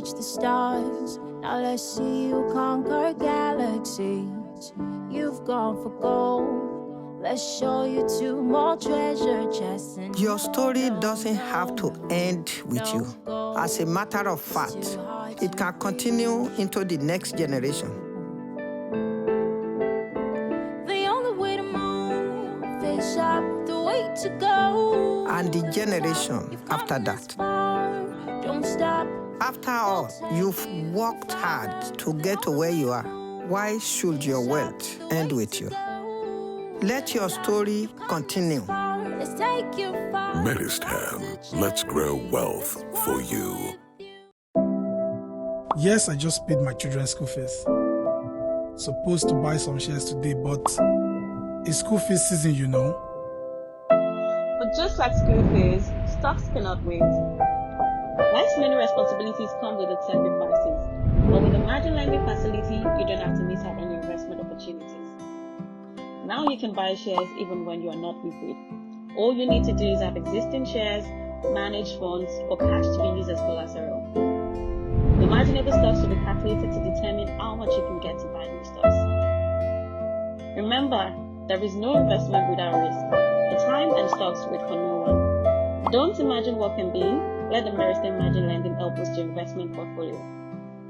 reach the stars. Now let's see you conquer galaxies. You've gone for gold. Let's show you 2 more treasure chests. Your story doesn't have to end with you. As a matter of fact, it can continue into the next generation. The only way to move is up, the way to go. And the generation after that. Don't stop. After all, you've worked hard to get to where you are. Why should your wealth end with you? Let your story continue. Meristem, let's grow wealth for you. Yes, I just paid my children's school fees. Supposed to buy some shares today, but it's school fees season, you know. But just like school fees, stocks cannot wait. Life's many responsibilities come with its sacrifices, but with the margin lending facility, you don't have to miss out on your investment opportunities. Now you can buy shares even when you are not liquid. All you need to do is have existing shares, managed funds, or cash to be used as collateral. The marginable stocks will be calculated to determine how much you can get to buy new stocks. Remember, there is no investment without risk. The time and stocks wait for no one. Don't imagine what can be. Let the Meristem Margin Lending help boost your investment portfolio.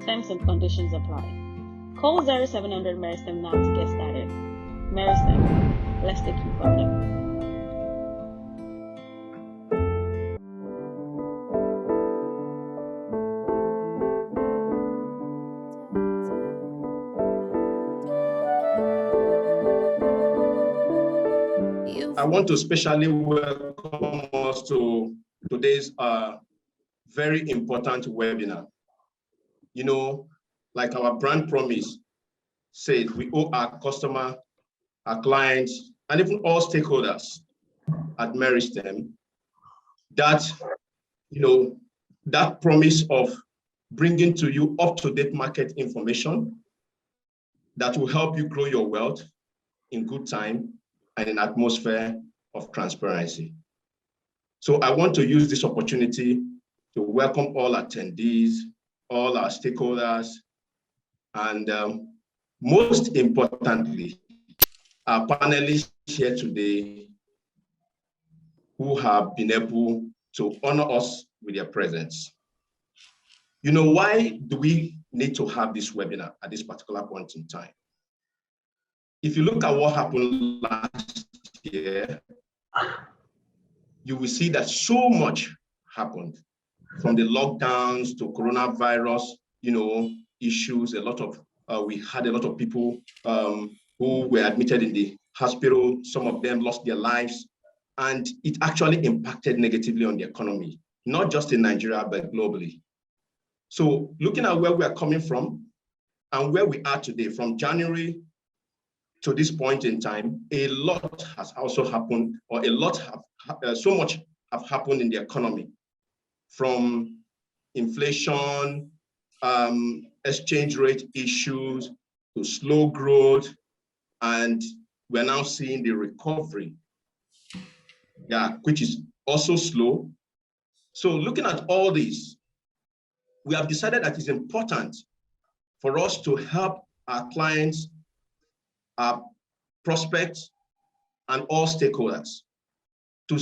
Terms and conditions apply. Call 0700 Meristem now to get started. Meristem, let's take you further. I want to especially welcome us to today's very important webinar. You know, like our brand promise said, we owe our customer, our clients, and even all stakeholders at Meristem that, you know, that promise of bringing to you up-to-date market information that will help you grow your wealth in good time and an atmosphere of transparency. So I want to use this opportunity to welcome all attendees, all our stakeholders, and most importantly, our panelists here today who have been able to honor us with their presence. You know, why do we need to have this webinar at this particular point in time? If you look at what happened last year, you will see that so much happened, from the lockdowns to coronavirus, you know, issues. We had a lot of people who were admitted in the hospital. Some of them lost their lives, and it actually impacted negatively on the economy, not just in Nigeria, but globally. So looking at where we are coming from and where we are today, from January to this point in time, a lot has also happened, or so much have happened in the economy, from inflation, exchange rate issues, to slow growth, and we're now seeing the recovery, which is also slow. So looking at all this, we have decided that it's important for us to help our clients, our prospects, and all stakeholders to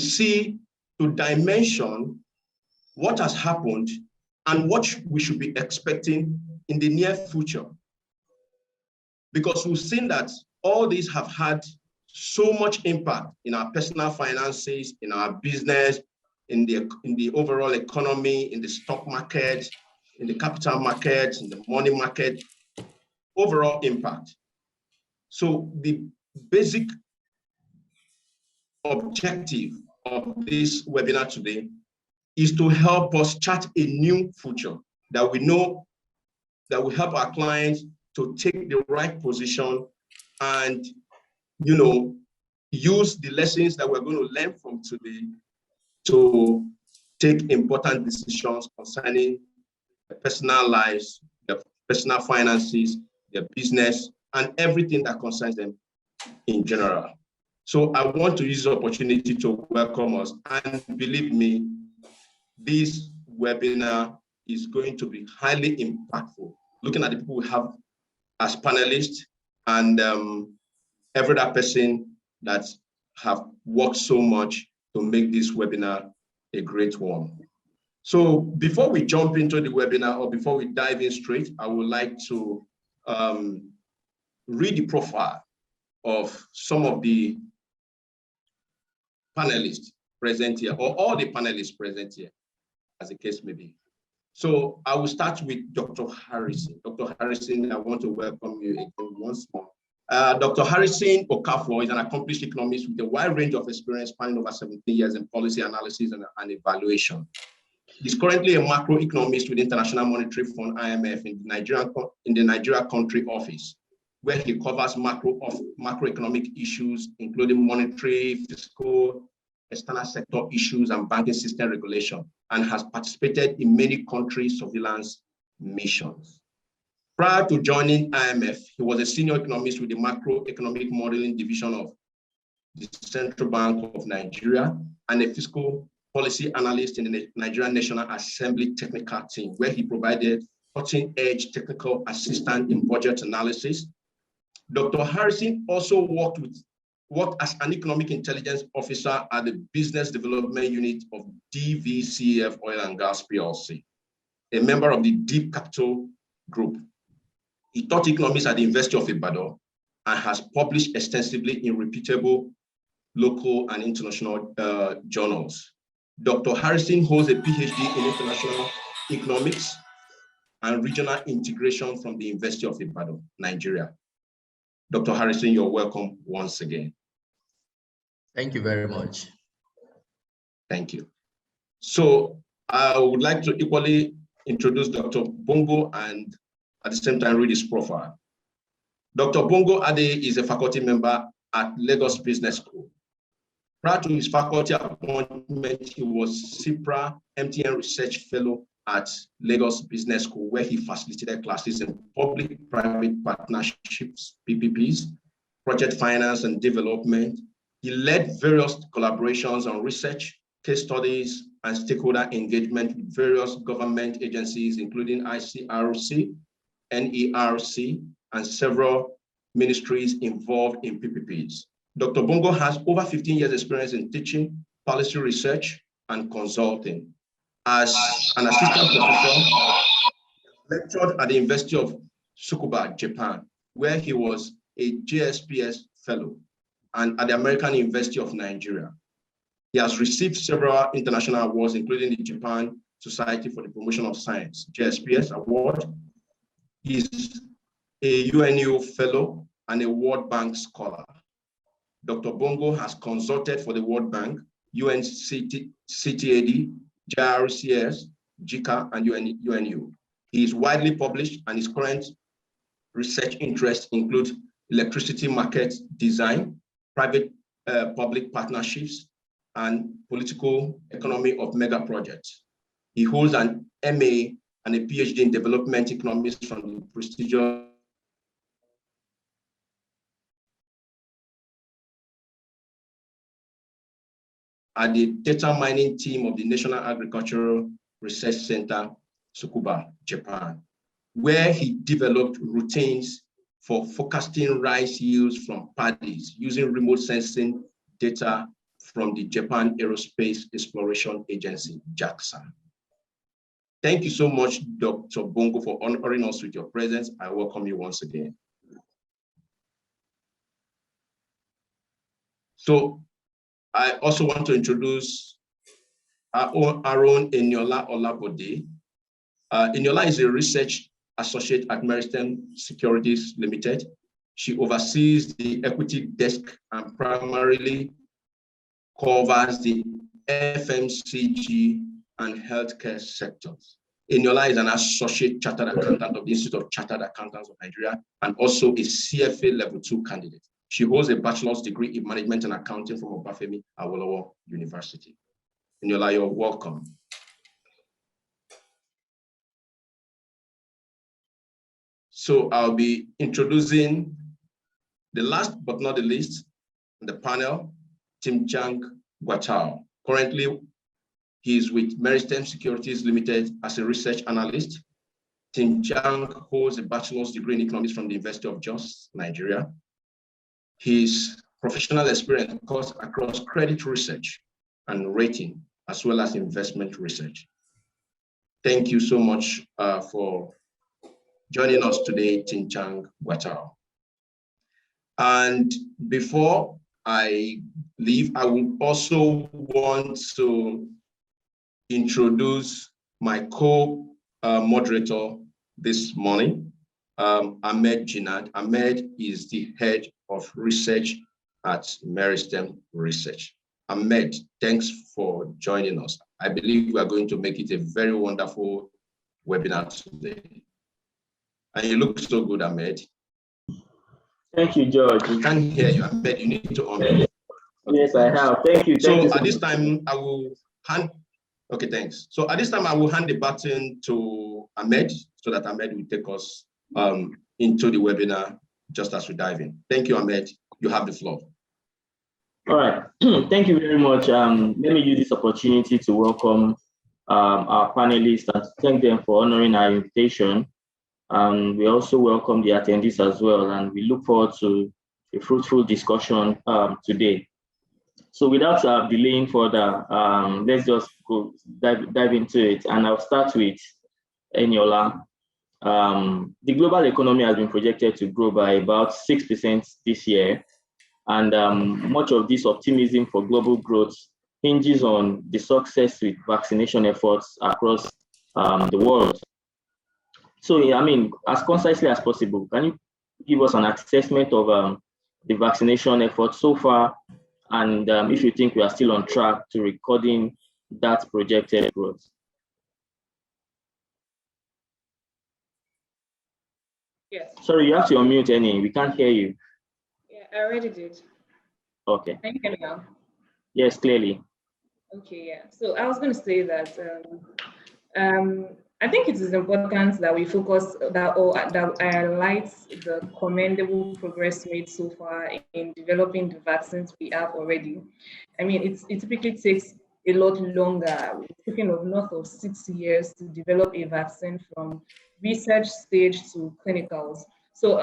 dimension what has happened and what we should be expecting in the near future. Because we've seen that all these have had so much impact in our personal finances, in our business, in the overall economy, in the stock market, in the capital market, in the money market, overall impact. So the basic objective of this webinar today is to help us chart a new future that we know that will help our clients to take the right position and, you know, use the lessons that we're going to learn from today to take important decisions concerning their personal lives, their personal finances, their business, and everything that concerns them in general. So I want to use the opportunity to welcome us. And believe me, this webinar is going to be highly impactful. Looking at the people we have as panelists and every other person that have worked so much to make this webinar a great one. So before we jump into the webinar, or before we dive in straight, I would like to read the profile of some of the panelists present here, or all the panelists present here, as the case may be. So I will start with Dr. Harrison. Dr. Harrison, I want to welcome you again once more. Dr. Harrison Okafor is an accomplished economist with a wide range of experience spanning over 17 years in policy analysis and evaluation. He's currently a macroeconomist with the International Monetary Fund, IMF, in the Nigeria country office, where he covers macroeconomic issues, including monetary, fiscal, external sector issues, and banking system regulation, and has participated in many country surveillance missions. Prior to joining IMF, he was a senior economist with the macroeconomic modeling division of the Central Bank of Nigeria and a fiscal policy analyst in the Nigerian National Assembly technical team, where he provided cutting-edge technical assistance in budget analysis. Dr. Harrison also worked as an economic intelligence officer at the business development unit of DVCF Oil and Gas PLC, a member of the Deep Capital Group. He taught economics at the University of Ibadan and has published extensively in reputable local and international journals. Dr. Harrison holds a PhD in international economics and regional integration from the University of Ibadan, Nigeria. Dr. Harrison, you're welcome once again. Thank you very much. Thank you. So I would like to equally introduce Dr. Bongo and at the same time read his profile. Dr. Bongo Ade is a faculty member at Lagos Business School. Prior to his faculty appointment, he was CIPRA MTN Research Fellow at Lagos Business School, where he facilitated classes in public-private partnerships, PPPs, project finance and development. He led various collaborations on research, case studies, and stakeholder engagement with various government agencies, including ICRC, NERC, and several ministries involved in PPPs. Dr. Bongo has over 15 years experience in teaching, policy research, and consulting. As an assistant professor, lectured at the University of Tsukuba, Japan, where he was a JSPS fellow, and at the American University of Nigeria. He has received several international awards, including the Japan Society for the Promotion of Science, JSPS Award. He is a UNU fellow and a World Bank scholar. Dr. Bongo has consulted for the World Bank, UNCTAD, JRCS, JICA, and UNU. He is widely published, and his current research interests include electricity market design, private-public partnerships, and political economy of mega projects. He holds an MA and a PhD in development economics from the prestigious at the data mining team of the National Agricultural Research Center, Tsukuba, Japan, where he developed routines for forecasting rice yields from paddies using remote sensing data from the Japan Aerospace Exploration Agency, JAXA. Thank you so much, Dr. Bongo, for honoring us with your presence. I welcome you once again. So I also want to introduce our own Eniola Olabode. Eniola is a research associate at Meristem Securities Limited. She oversees the equity desk and primarily covers the FMCG and healthcare sectors. Eniola is an associate chartered accountant of the Institute of Chartered Accountants of Nigeria and also a CFA Level 2 candidate. She holds a bachelor's degree in management and accounting from Obafemi Awolowo University. Eniola, you're welcome. So I'll be introducing the last but not the least in the panel, Tim Chang Guatao, currently He's with Meristem Securities Limited as a research analyst. Tim Chang holds a bachelor's degree in economics from the University of Jos, Nigeria. His professional experience cuts across credit research and rating, as well as investment research. Thank you so much for joining us today, Tim Chang Watao. And before I leave, I would also want to introduce my co-moderator this morning, Ahmed Jinad. Ahmed is the head of research at Meristem Research. Ahmed, thanks for joining us. I believe we are going to make it a very wonderful webinar today. And you look so good, Ahmed. Thank you, George. We can't hear you, Ahmed. You need to unmute. Okay, yes, I have. Thank you. So you at this time, I will hand. Okay, thanks. So at this time, I will hand the button to Ahmed so that Ahmed will take us into the webinar just as we dive in. Thank you, Ahmed. You have the floor. All right. Thank you very much. Let me use this opportunity to welcome our panelists and thank them for honoring our invitation. We also welcome the attendees as well, and we look forward to a fruitful discussion today. So without delaying further, let's just go dive into it. And I'll start with Eniola. The global economy has been projected to grow by about 6% this year. And much of this optimism for global growth hinges on the success with vaccination efforts across the world. So, I mean, as concisely as possible, can you give us an assessment of the vaccination efforts so far, and if you think we are still on track to recording that projected growth? Yes. Sorry, you have to unmute, Annie. We can't hear you. Yeah, I already did. Okay. Can you hear me now? Yes, clearly. Okay, yeah. So I was going to say that I think it is important that we focus that highlights the commendable progress made so far in developing the vaccines we have already. I mean, it typically takes a lot longer. We're speaking of north of 6 years to develop a vaccine from research stage to clinicals. So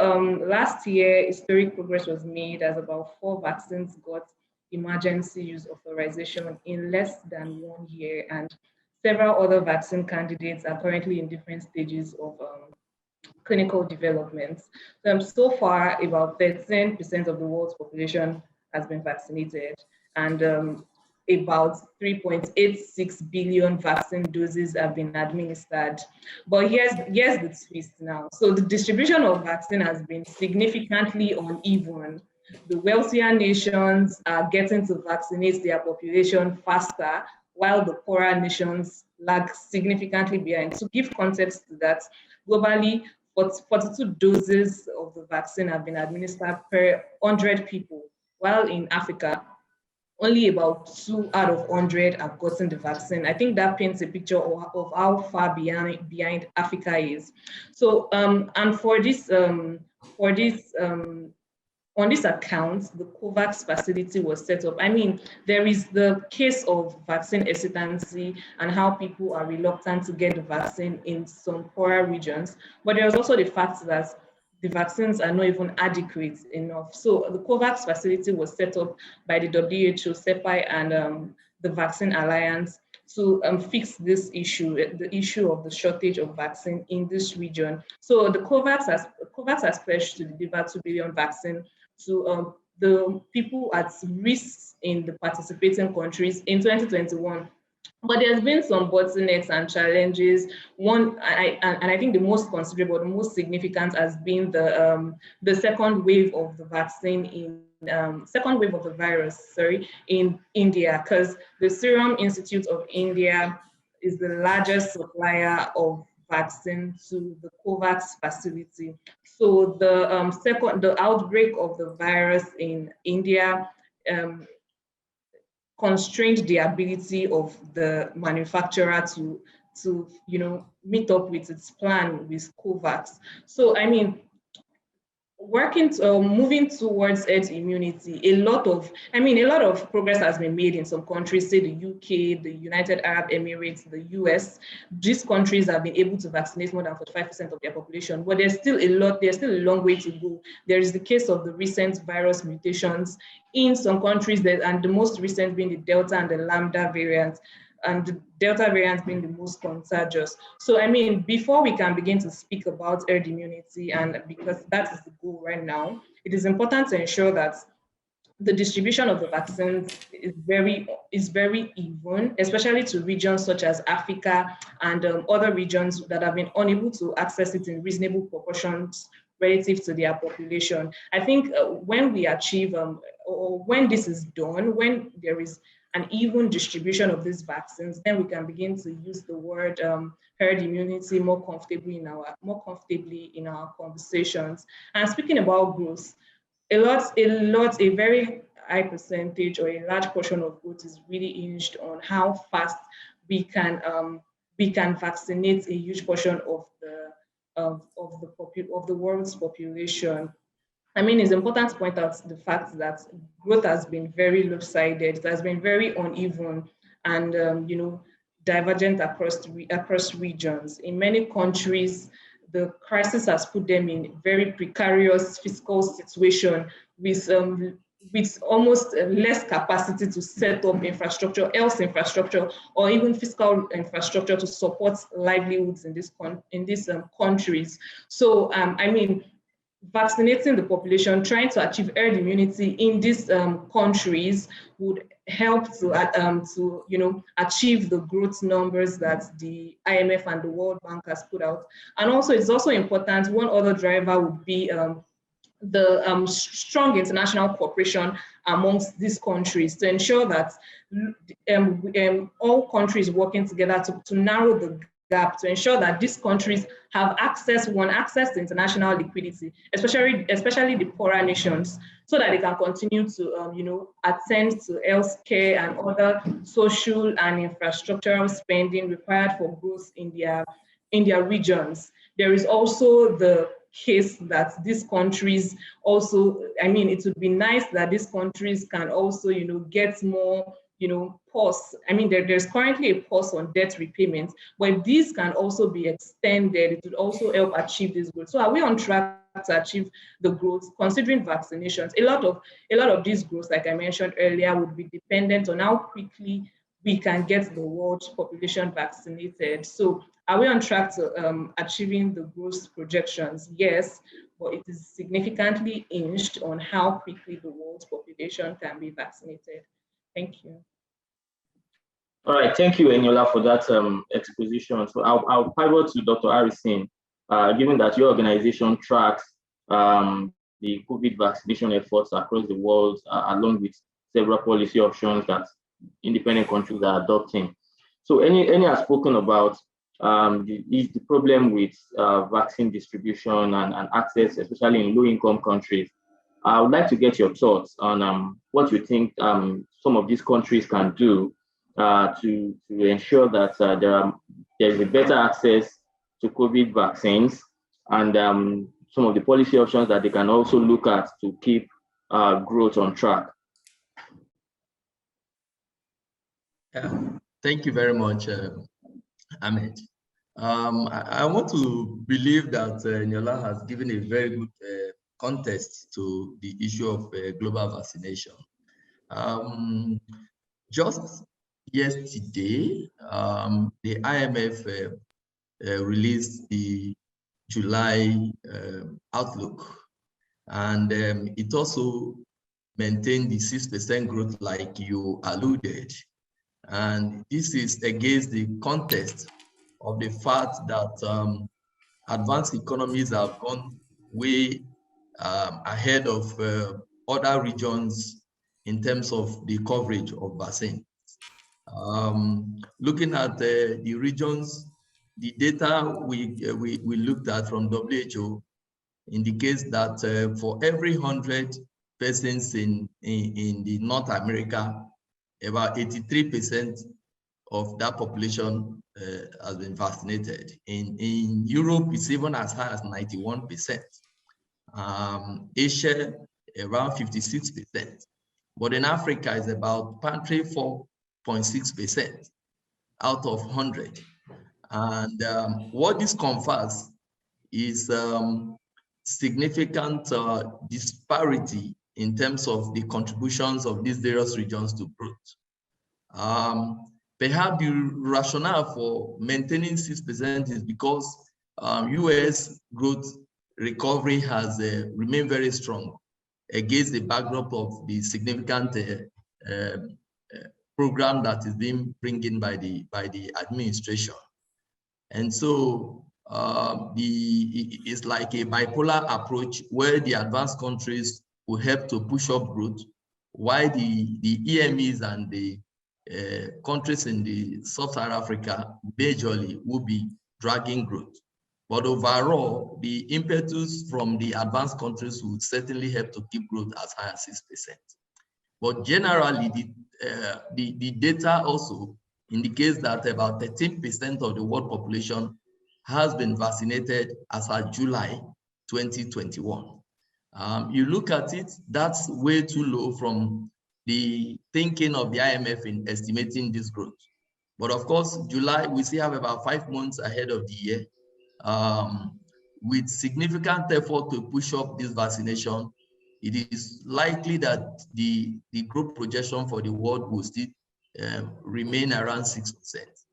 last year, historic progress was made as about 4 vaccines got emergency use authorization in less than 1 year, and several other vaccine candidates are currently in different stages of clinical development. So far, about 13% of the world's population has been vaccinated, and about 3.86 billion vaccine doses have been administered. But here's the twist now. So the distribution of vaccine has been significantly uneven. The wealthier nations are getting to vaccinate their population faster, while the poorer nations lag significantly behind. To give context to that, globally, 42 doses of the vaccine have been administered per 100 people, while in Africa, only about 2 out of 100 have gotten the vaccine. I think that paints a picture of how far behind Africa is. So, and on this account, the COVAX facility was set up. I mean, there is the case of vaccine hesitancy and how people are reluctant to get the vaccine in some poorer regions. But there's also the fact that the vaccines are not even adequate enough. So the COVAX facility was set up by the WHO, CEPI, and the Vaccine Alliance to fix this issue, the issue of the shortage of vaccine in this region. So the COVAX has pledged to deliver 2 billion vaccine to the people at risk in the participating countries in 2021. But there's been some bottlenecks and challenges. One, and I think the most considerable, the most significant has been the second wave of the vaccine second wave of the virus, in India, because the Serum Institute of India is the largest supplier of vaccine to the COVAX facility. So the outbreak of the virus in India constrained the ability of the manufacturer to meet up with its plan with COVAX. So I mean, moving towards herd immunity, a lot of progress has been made in some countries, say the UK, the United Arab Emirates, the US. These countries have been able to vaccinate more than 45% of their population, but there's still a long way to go. There is the case of the recent virus mutations in some countries, and the most recent being the Delta and the Lambda variants, and the Delta variant being the most contagious. So, before we can begin to speak about herd immunity, and because that is the goal right now, it is important to ensure that the distribution of the vaccines is very even, especially to regions such as Africa and other regions that have been unable to access it in reasonable proportions relative to their population. I think when we achieve, or when this is done, when there is an even distribution of these vaccines, then we can begin to use the word herd immunity more comfortably in our conversations. And speaking about growth, a very high percentage or a large portion of growth is really hinged on how fast we can vaccinate a huge portion of the world's population. It's important to point out the fact that growth has been very lopsided, it has been very uneven, and divergent across regions. In many countries, the crisis has put them in very precarious fiscal situation with almost less capacity to set up health infrastructure, or even fiscal infrastructure to support livelihoods in these countries. So, vaccinating the population, trying to achieve herd immunity in these countries would help to achieve the growth numbers that the IMF and the World Bank has put out. And also, it's also important, one other driver would be the strong international cooperation amongst these countries to ensure that all countries working together to narrow the gap, to ensure that these countries have access to international liquidity, especially the poorer nations, so that they can continue to attend to healthcare and other social and infrastructural spending required for growth in their regions. There is also the case that these countries also, it would be nice that these countries can also, get more, pause. There's currently a pause on debt repayment, but these can also be extended. It would also help achieve this growth. So are we on track to achieve the growth, considering vaccinations? A lot of these growth, like I mentioned earlier, would be dependent on how quickly we can get the world population vaccinated. So are we on track to achieving the growth projections? Yes, but it is significantly hinged on how quickly the world's population can be vaccinated. Thank you. All right, thank you, Eniola, for that exposition. So I'll pivot to Dr. Harrison. Given that your organization tracks the COVID vaccination efforts across the world, along with several policy options that independent countries are adopting. So Eni has spoken about the problem with vaccine distribution and access, especially in low-income countries. I would like to get your thoughts on what you think some of these countries can do to ensure that there is a better access to COVID vaccines, and some of the policy options that they can also look at to keep growth on track. Yeah, thank you very much, Ahmed. I want to believe that Eniola has given a very good context to the issue of global vaccination. Just yesterday, the IMF released the July outlook, and it also maintained the 6% growth like you alluded. And this is against the context of the fact that advanced economies have gone way ahead of other regions in terms of the coverage of vaccine. Looking at the regions, the data we looked at from WHO indicates that for every 100 persons in the North America, about 83% of that population has been vaccinated. In Europe, it's even as high as 91%. Asia around 56%, but in Africa is about 4.6% out of 100. And what this confers is significant disparity in terms of the contributions of these various regions to growth. Perhaps the rationale for maintaining 6% is because US growth recovery has remained very strong against the backdrop of the significant program that is being brought in by the administration. And so it's like a bipolar approach where the advanced countries will help to push up growth, while the EMEs and the countries in the sub-Saharan Africa majorly will be dragging growth. But overall, the impetus from the advanced countries will certainly help to keep growth as high as 6%. But generally, the data also indicates that about 13% of the world population has been vaccinated as of July 2021. You look at it, that's way too low from the thinking of the IMF in estimating this growth. But of course, July, we still have about 5 months ahead of the year. With significant effort to push up this vaccination, it is likely that the growth projection for the world will still remain around 6%.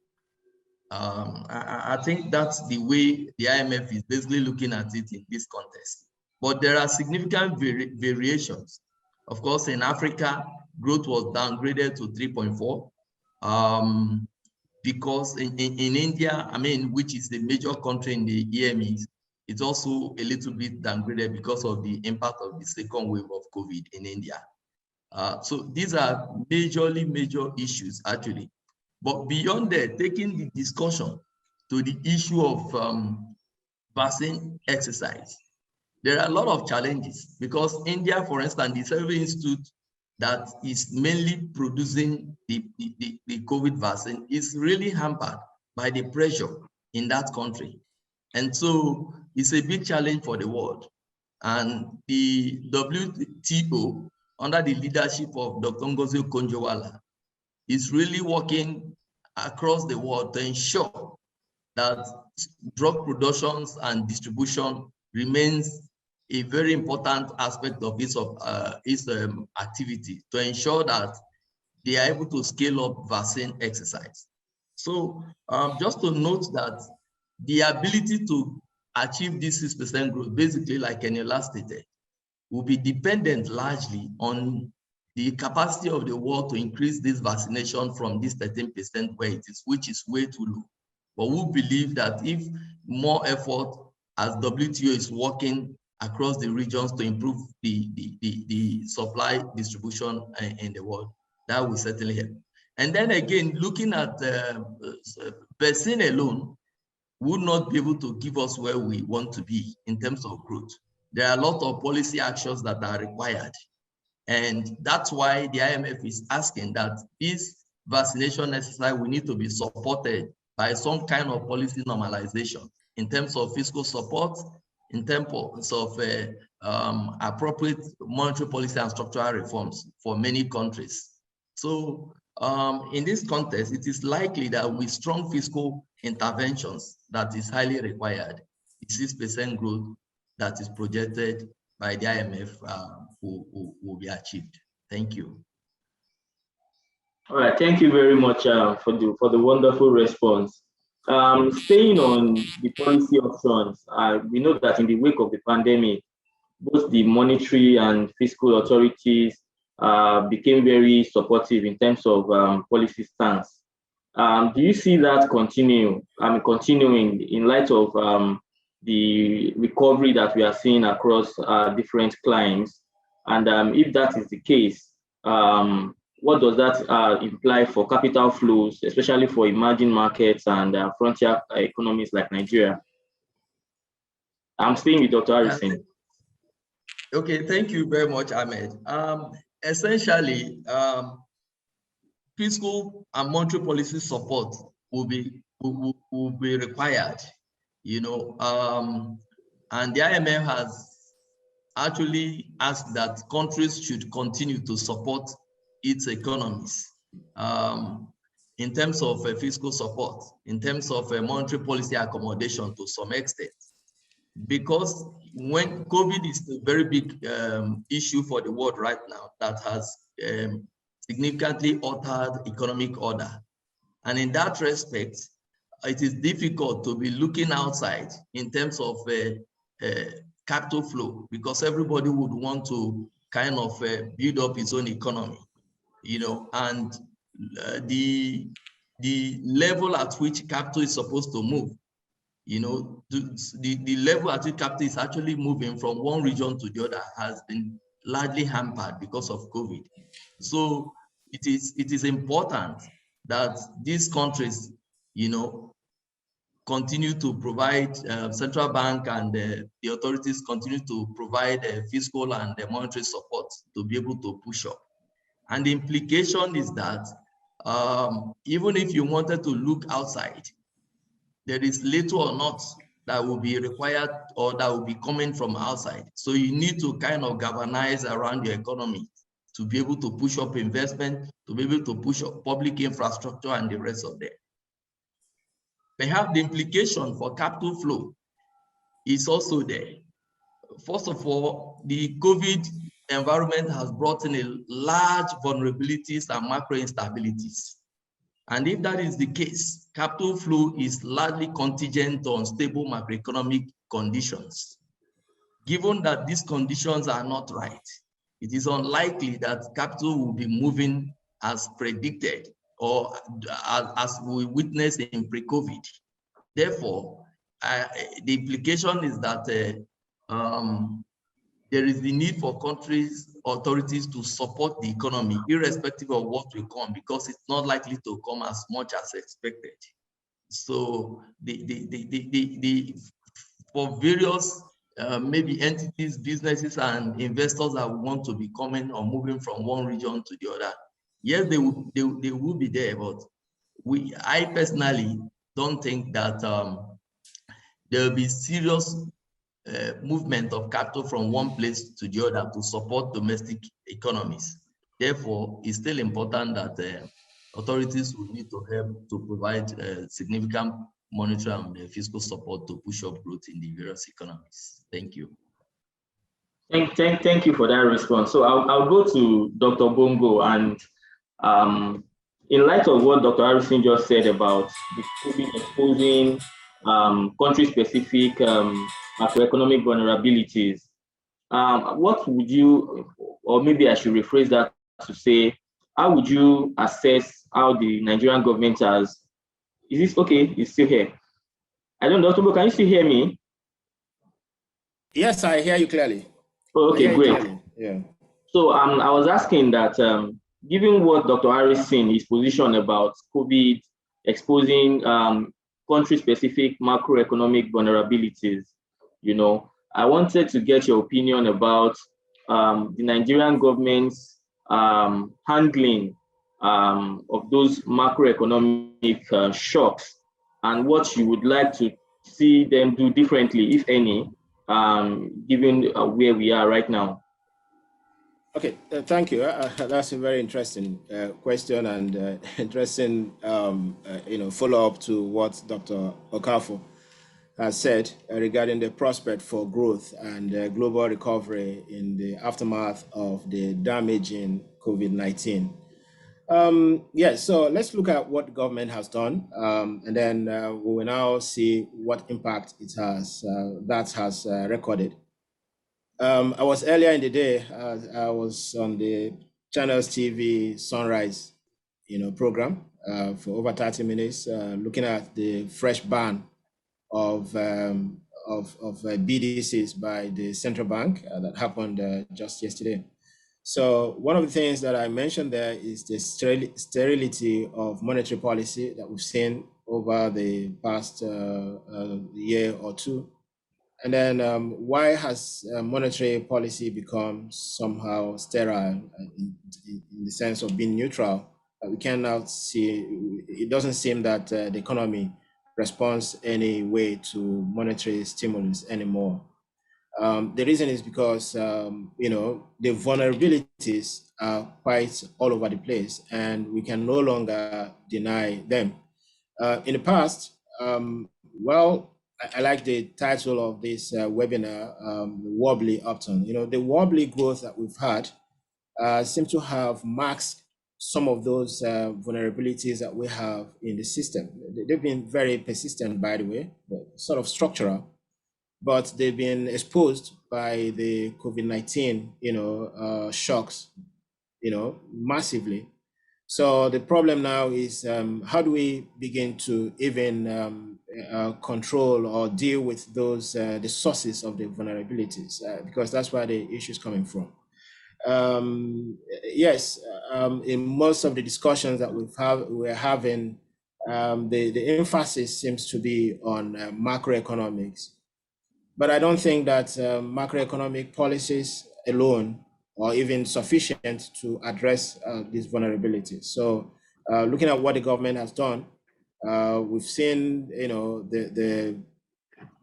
I think that's the way the IMF is basically looking at it in this context. But there are significant variations. Of course, in Africa, growth was downgraded to 3.4. Because in India, I mean, which is the major country in the EMEs, it's also a little bit downgraded because of the impact of the second wave of COVID in India. So these are major issues, actually. But beyond that, taking the discussion to the issue of vaccine exercise, there are a lot of challenges because India, for instance, the Serum Institute that is mainly producing the COVID vaccine is really hampered by the pressure in that country. And so it's a big challenge for the world. And the WTO, under the leadership of Dr. Ngozi Okonjo-Iweala, is really working across the world to ensure that drug productions and distribution remains a very important aspect of its activity to ensure that they are able to scale up vaccine exercise. So just to note that the ability to achieve this 6% growth, basically like Eniola stated, will be dependent largely on the capacity of the world to increase this vaccination from this 13% where it is, which is way too low. But we believe that if more effort as WTO is working across the regions to improve the supply distribution in the world, that will certainly help. And then again, looking at vaccine alone would not be able to give us where we want to be in terms of growth. There are a lot of policy actions that are required. And that's why the IMF is asking that this vaccination exercise will need to be supported by some kind of policy normalization in terms of fiscal support, in terms of appropriate monetary policy and structural reforms for many countries. So in this context, it is likely that with strong fiscal interventions that is highly required, the 6% growth that is projected by the IMF will be achieved. Thank you. All right, thank you very much for the wonderful response. Staying on the policy options, we know that in the wake of the pandemic, both the monetary and fiscal authorities became very supportive in terms of policy stance. Do you see that continuing in light of the recovery that we are seeing across different clients? And if that is the case, what does that imply for capital flows, especially for emerging markets and frontier economies like Nigeria? I'm staying with Dr. Harrison. Okay, thank you very much, Ahmed. Essentially, fiscal and monetary policy support will be required, you know, and the IMF has actually asked that countries should continue to support its economies in terms of fiscal support, in terms of monetary policy accommodation to some extent. Because when COVID is a very big issue for the world right now that has significantly altered economic order. And in that respect, it is difficult to be looking outside in terms of capital flow, because everybody would want to kind of build up its own economy, you know, and the level at which capital is supposed to move, you know, the level at which capital is actually moving from one region to the other has been largely hampered because of COVID. So it is important that these countries, you know, continue to provide, central bank and the authorities continue to provide fiscal and monetary support to be able to push up. And the implication is that even if you wanted to look outside, there is little or not that will be required or that will be coming from outside. So you need to kind of galvanize around your economy to be able to push up investment, to be able to push up public infrastructure and the rest of them. Perhaps the implication for capital flow is also there. First of all, the COVID environment has brought in a large vulnerabilities and macro instabilities. And if that is the case, capital flow is largely contingent on stable macroeconomic conditions. Given that these conditions are not right, it is unlikely that capital will be moving as predicted or as we witnessed in pre-COVID. Therefore, the implication is that there is the need for countries, authorities to support the economy, irrespective of what will come, because it's not likely to come as much as expected. So for various maybe entities, businesses, and investors that want to be coming or moving from one region to the other, yes, they will be there, but I personally don't think that there will be serious movement of capital from one place to the other to support domestic economies. Therefore, it's still important that authorities will need to help to provide significant monetary and fiscal support to push up growth in the various economies. Thank you. Thank you for that response. So I'll go to Dr. Bongo, and in light of what Dr. Harrison just said about the COVID exposing country-specific macroeconomic vulnerabilities, what would you, or maybe I should rephrase that to say, how would you assess how the Nigerian government has, is this okay? It's still here. I don't know, Dr. Bongo, can you still hear me? Yes, I hear you clearly. Okay, great. Yeah. So I was asking that, given what Dr. Harrison, his position about COVID exposing country-specific macroeconomic vulnerabilities, you know, I wanted to get your opinion about the Nigerian government's handling of those macroeconomic shocks, and what you would like to see them do differently, if any, given where we are right now. Okay, thank you. That's a very interesting question, and interesting, follow-up to what Dr. Okafor has said regarding the prospect for growth and global recovery in the aftermath of the damaging COVID-19. Yes, so let's look at what the government has done, and then we will now see what impact it has recorded. I was earlier in the day, I was on the Channels TV Sunrise, program for over 30 minutes, looking at the fresh ban of BDCs by the central bank that happened just yesterday. So one of the things that I mentioned there is the sterility of monetary policy that we've seen over the past year or two. And then why has monetary policy become somehow sterile in the sense of being neutral? We can now see, it doesn't seem that the economy responds any way to monetary stimulus anymore. The reason is because, you know, the vulnerabilities are quite all over the place and we can no longer deny them. In the past, well, I like the title of this webinar, Wobbly Upturn. You know, the wobbly growth that we've had seem to have masked some of those vulnerabilities that we have in the system. They've been very persistent, by the way, sort of structural, but they've been exposed by the COVID-19, you know, shocks, you know, massively. So the problem now is how do we begin to even control or deal with those the sources of the vulnerabilities, because that's where the issue is coming from. Yes, in most of the discussions that we're having, the emphasis seems to be on macroeconomics. But I don't think that macroeconomic policies alone are even sufficient to address these vulnerabilities. So looking at what the government has done, we've seen, you know, the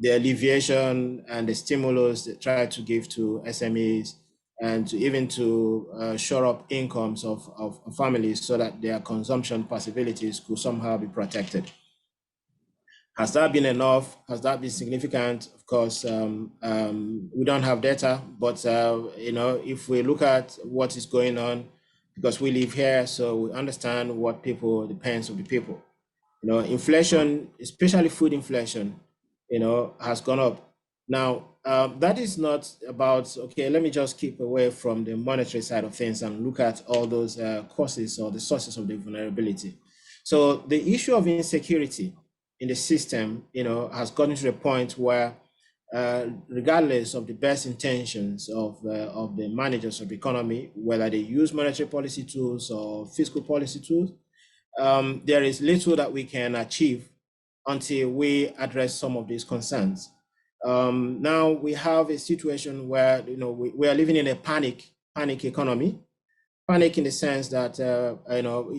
alleviation and the stimulus they try to give to SMEs and to even to shore up incomes of families so that their consumption possibilities could somehow be protected. Has that been enough? Has that been significant? Of course, we don't have data, but you know, if we look at what is going on, because we live here, so we understand what people, the pains of the people. You know, inflation, especially food inflation, you know, has gone up. Now, that is not about, okay, let me just keep away from the monetary side of things and look at all those causes or the sources of the vulnerability. So the issue of insecurity in the system, you know, has gotten to the point where, regardless of the best intentions of the managers of the economy, whether they use monetary policy tools or fiscal policy tools, there is little that we can achieve until we address some of these concerns. Now we have a situation where, you know, we are living in a panic economy. Panic in the sense that, you know,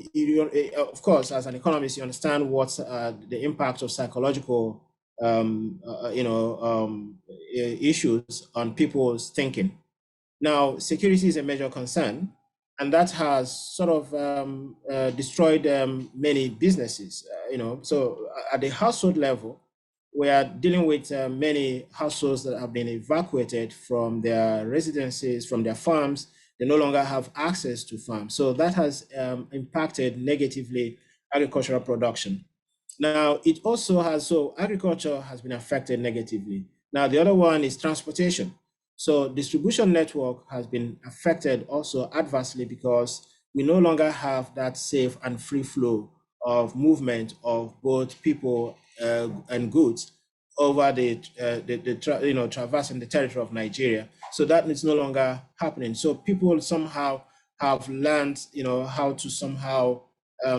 of course, as an economist, you understand what's the impact of psychological, you know, issues on people's thinking. Now, security is a major concern, and that has sort of destroyed many businesses, you know. So at the household level, we are dealing with many households that have been evacuated from their residences, from their farms. They no longer have access to farms. So that has impacted negatively agricultural production. Now, it also has, so agriculture has been affected negatively. Now, the other one is transportation. So distribution network has been affected also adversely because we no longer have that safe and free flow of movement of both people and goods over the you know, traversing the territory of Nigeria. So that is no longer happening. So people somehow have learned, you know, how to somehow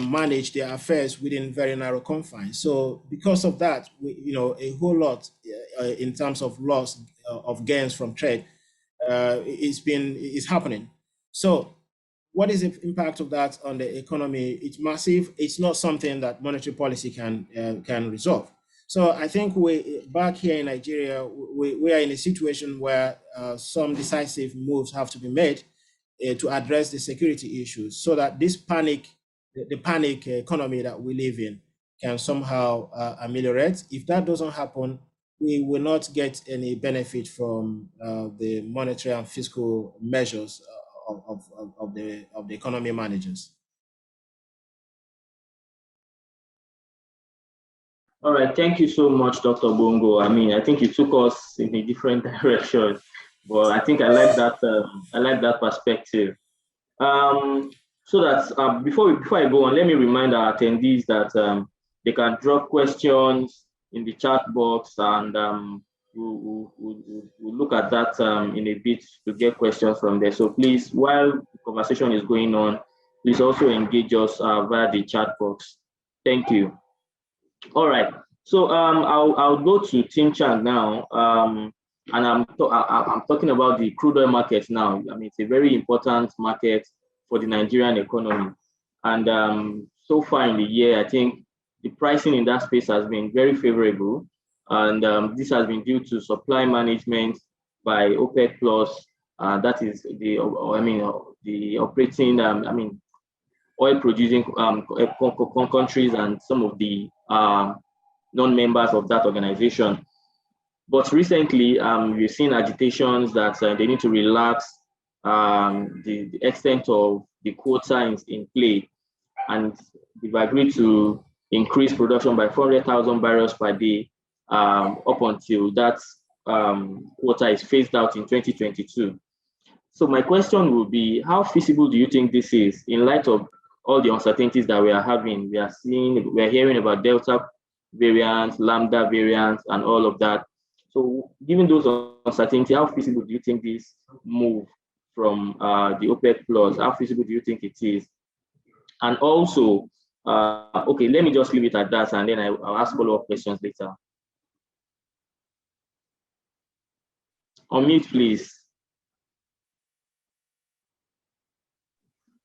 manage their affairs within very narrow confines. So because of that, you know, a whole lot in terms of loss of gains from trade is happening. So what is the impact of that on the economy? It's massive. It's not something that monetary policy can resolve. So I think back here in Nigeria, we are in a situation where some decisive moves have to be made to address the security issues so that this panic, the panic economy that we live in, can somehow ameliorate. If that doesn't happen, we will not get any benefit from the monetary and fiscal measures of the economy managers. All right, thank you so much, Dr. Bongo. I mean, I think you took us in a different direction, but I think I like that. I like that perspective. So that before I go on, let me remind our attendees that they can drop questions in the chat box, and we'll look at that in a bit to get questions from there. So please, while the conversation is going on, please also engage us via the chat box. Thank you. All right, so I'll go to Tim Chang now, and I'm talking about the crude oil market now. I mean, it's a very important market for the Nigerian economy, and so far in the year, I think the pricing in that space has been very favorable, and this has been due to supply management by OPEC Plus. That is the operating oil producing countries and some of the non-members of that organization. But recently, we've seen agitations that they need to relax the extent of the quota in play, and they've agreed to increase production by 400,000 barrels per day up until that quota is phased out in 2022. So my question would be, how feasible do you think this is in light of all the uncertainties that we are having? We're hearing about Delta variants, Lambda variants, and all of that. So given those uncertainties, how feasible do you think this move from the OPEC Plus, how feasible do you think it is? And also, okay, let me just leave it at that, and then I'll ask follow-up questions later. Unmute, please.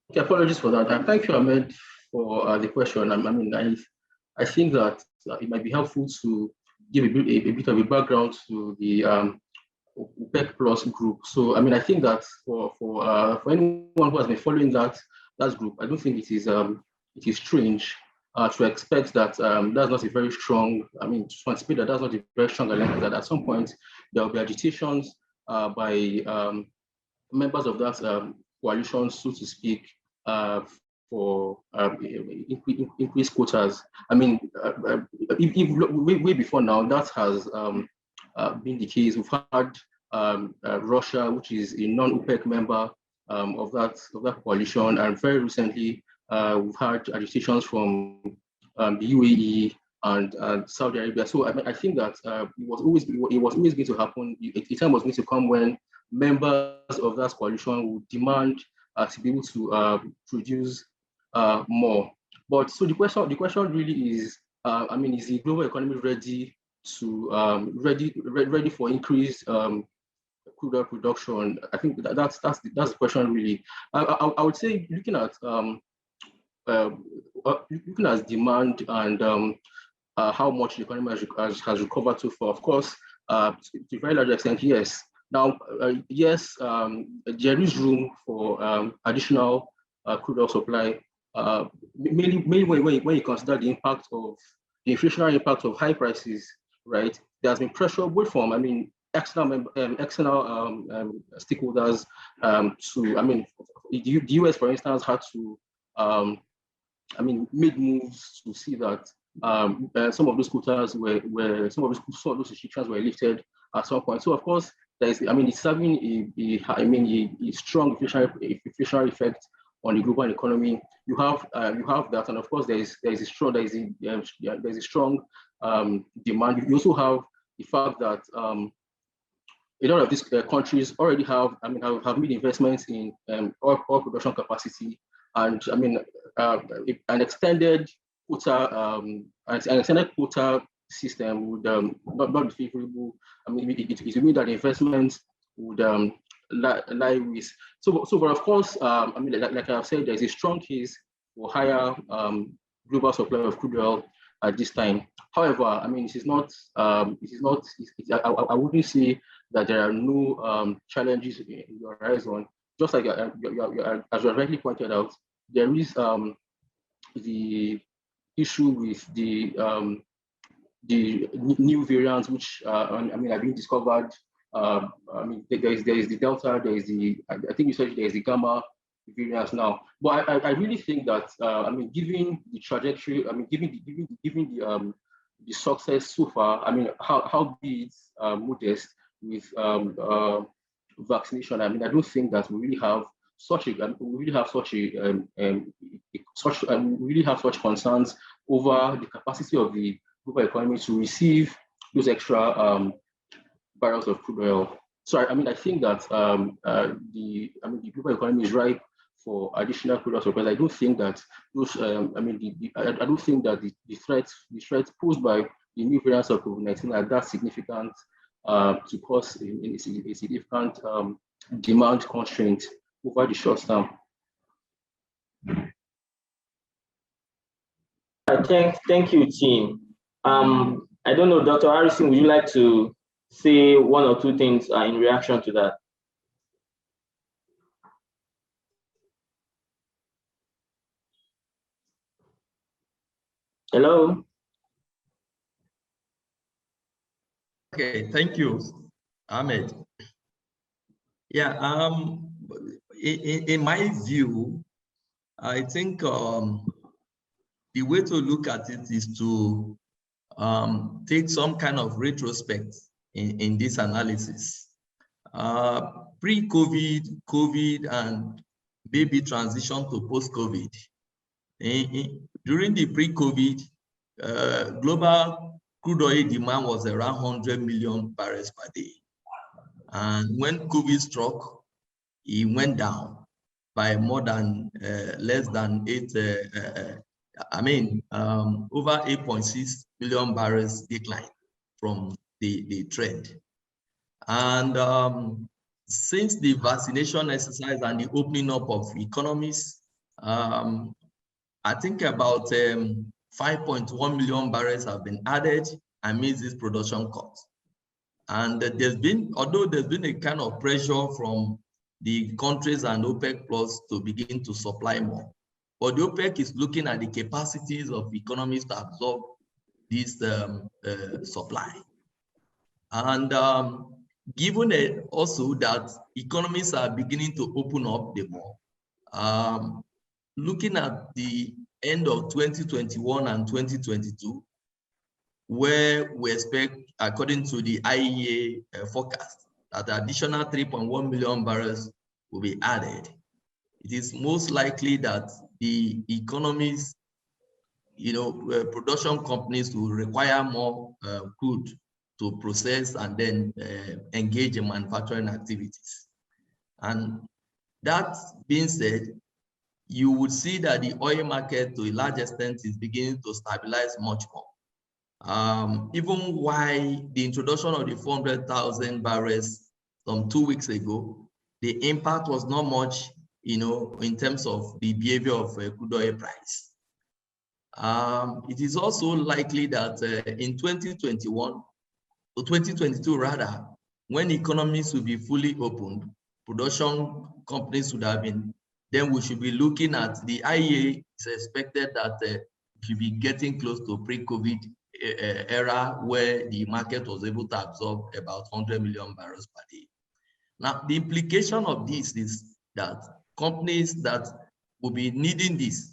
Okay, apologies for that. Thank you, Ahmed, for the question. I think that it might be helpful to give a bit of a background to the OPEC Plus group. So, I think that for anyone who has been following that group, I don't think it is strange to expect that that's not a very strong. To anticipate that that's not a very strong alignment. That at some point there will be agitations by members of that coalition, so to speak, for increased quotas. Way before now, that has been the case. We've had Russia, which is a non-OPEC member of that coalition, and very recently we've had agitations from the UAE and Saudi Arabia. So I think that it was always going to happen. A time was going to come when members of that coalition would demand to be able to produce more. But so the question really is, is the global economy ready to ready for increased crude oil production? I think that's the question really. I would say looking at demand and how much the economy has recovered so far. Of course, to a very large extent, yes. Now, yes, there is room for additional crude oil supply, mainly when you consider the impact of the inflationary impact of high prices, right? There has been pressure both from, external stakeholders the US, for instance, had to, make moves to see that some of those quotas some of those restrictions were lifted at some point. So of course, it's having a strong inflationary effect on the global economy. You have that, and of course there is a strong demand. You also have the fact that a lot of these countries already have made investments in oil production capacity, and an extended quota system would not be favorable. It would mean that investments would lie with. So, but of course, like I've said, there's a strong case for higher global supply of crude oil at this time. However, it is not. I wouldn't say that there are no challenges in the horizon. Just like as you rightly pointed out, there is the issue with the new variants which have been discovered. There is the Delta, there is the, I think you said there is the Gamma variants now. But I really think that given the trajectory, given the success so far, how be it modest with vaccination, I don't think that we really have such concerns over the capacity of the global economy to receive those extra barrels of crude oil. So I think that the global economy is ripe for additional crude oil supply. I don't think that those I don't think that the threats posed by the new variants of COVID-19 are that significant to cause a significant demand constraint over the short term. Thank you, team. I don't know, Dr. Harrison, would you like to say one or two things in reaction to that. Hello? Okay, thank you, Ahmed. Yeah, in my view, I think the way to look at it is to take some kind of retrospect in this analysis. Pre-COVID, COVID, and maybe transition to post-COVID. During the pre-COVID, global crude oil demand was around 100 million barrels per day. And when COVID struck, it went down by more than less than over 8.6 million barrels decline from the trend. And since the vaccination exercise and the opening up of economies, I think about 5.1 million barrels have been added amidst this production cuts. And although there's been a kind of pressure from the countries and OPEC Plus to begin to supply more, but the OPEC is looking at the capacities of economies to absorb this supply. And given also that economies are beginning to open up the more, looking at the end of 2021 and 2022, where we expect, according to the IEA forecast, that the additional 3.1 million barrels will be added. It is most likely that the economies, production companies will require more crude to process and then engage in manufacturing activities. And that being said, you would see that the oil market to a large extent is beginning to stabilize much more. Even while the introduction of the 400,000 barrels some 2 weeks ago, the impact was not much, in terms of the behavior of crude oil price. It is also likely that in 2021, or 2022 rather, when economies will be fully opened, production companies would have been, then we should be looking at the IEA is expected that we should be getting close to pre-COVID era where the market was able to absorb about 100 million barrels per day. Now, the implication of this is that companies that will be needing this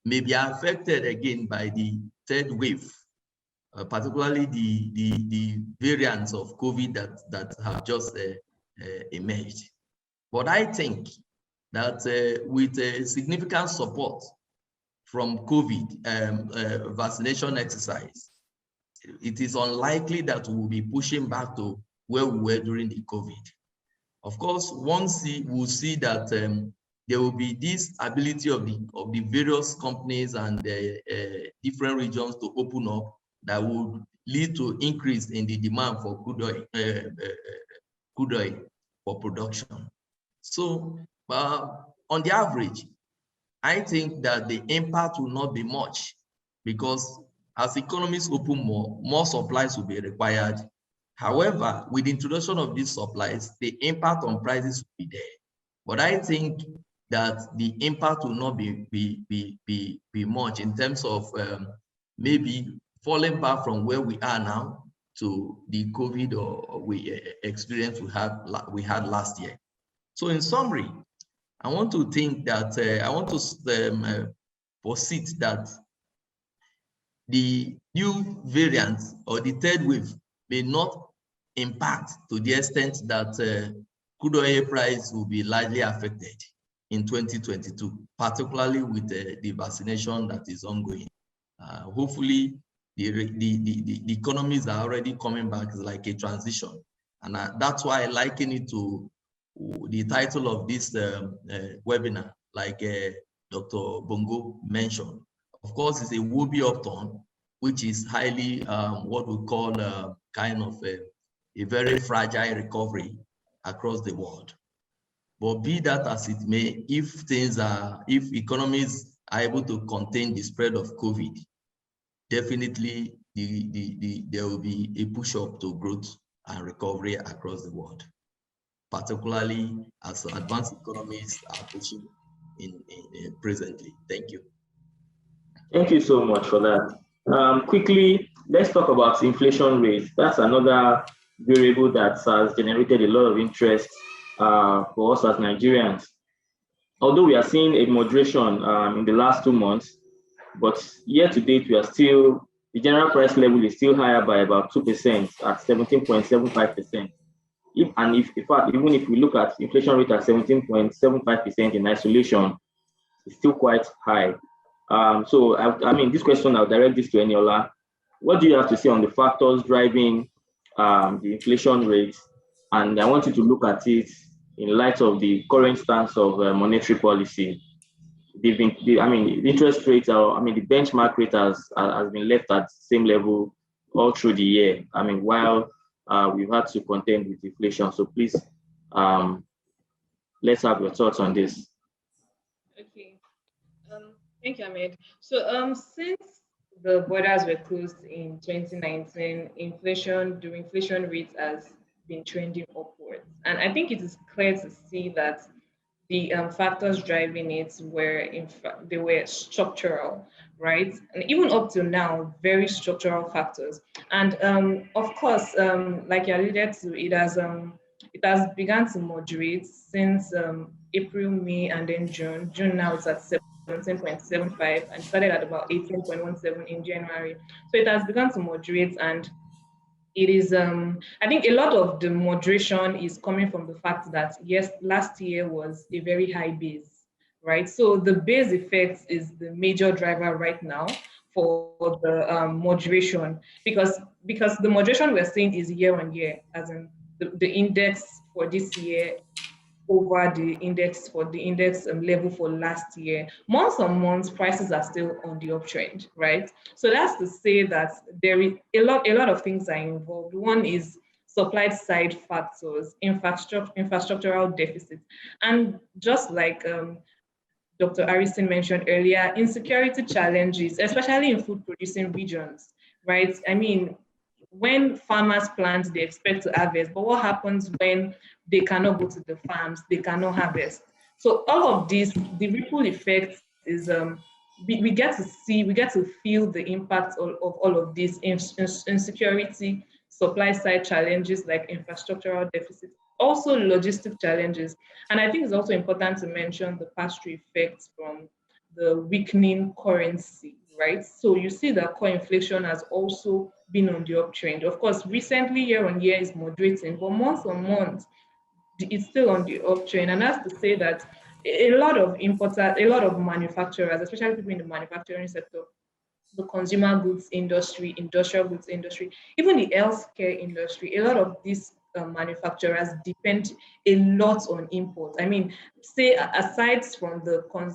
may be affected again by the third wave, particularly the variants of COVID that have just emerged. But I think that with significant support from COVID vaccination exercise, it is unlikely that we will be pushing back to where we were during the COVID. Of course, we'll see that there will be this ability of the various companies and different regions to open up that would lead to increase in the demand for crude oil for production. So on the average, I think that the impact will not be much because as economies open more supplies will be required. However, with the introduction of these supplies, the impact on prices will be there. But I think that the impact will not be much in terms of maybe falling back from where we are now to the COVID or experience we had last year. So in summary, I want to think that I want to posit that the new variant or the third wave may not impact to the extent that crude oil price will be largely affected in 2022, particularly with the vaccination that is ongoing. Hopefully, the economies are already coming back. It's like a transition. And that's why I liken it to the title of this webinar, like Dr. Bongo mentioned. Of course, it's a Wobbly Upturn, which is highly what we call kind of a very fragile recovery across the world. But be that as it may, if economies are able to contain the spread of COVID, definitely there will be a push up to growth and recovery across the world, particularly as advanced economies are pushing in presently. Thank you. Thank you so much for that. Quickly, let's talk about inflation rates. That's another variable that has generated a lot of interest for us as Nigerians. Although we are seeing a moderation in the last 2 months, but year to date, the general price level is still higher by about 2% at 17.75%. In fact, even if we look at inflation rate at 17.75% in isolation, it's still quite high. So I mean, this question, I'll direct this to Eniola. What do you have to say on the factors driving the inflation rate? And I want you to look at it in light of the current stance of monetary policy. The interest rates, the benchmark rate has been left at the same level all through the year. I mean, while we've had to contend with inflation. So please, let's have your thoughts on this. Okay. Thank you, Ahmed. So since the borders were closed in 2019, the inflation rate has been trending upwards. And I think it is clear to see that the factors driving it were, in fact, they were structural, right? And even up to now, very structural factors. And of course, like you alluded to, it has begun to moderate since April, May, and then June. June now is at 17.75 and started at about 18.17 in January. So it has begun to moderate, and it is, I think a lot of the moderation is coming from the fact that, yes, last year was a very high base, right? So the base effect is the major driver right now for the moderation, because the moderation we're seeing is year on year, as in the index for this year over the index level for last year. Month on month, prices are still on the uptrend, right? So that's to say that there is a lot of things are involved. One is supply side factors, infrastructural deficits, and just like Dr. Harrison mentioned earlier, insecurity challenges, especially in food producing regions, right? I mean, when farmers plant, they expect to harvest, but what happens when they cannot go to the farms, they cannot harvest? So all of this, the ripple effect is, we get to feel the impact of all of this insecurity, supply side challenges like infrastructural deficit, also logistic challenges. And I think it's also important to mention the pass-through effects from the weakening currency, right? So you see that core inflation has also been on the uptrend. Of course, recently year on year is moderating, but month on month, it's still on the uptrend. And that's to say that a lot of manufacturers, especially people in the manufacturing sector, the consumer goods industry, industrial goods industry, even the healthcare industry, a lot of these manufacturers depend a lot on imports. I mean, say aside from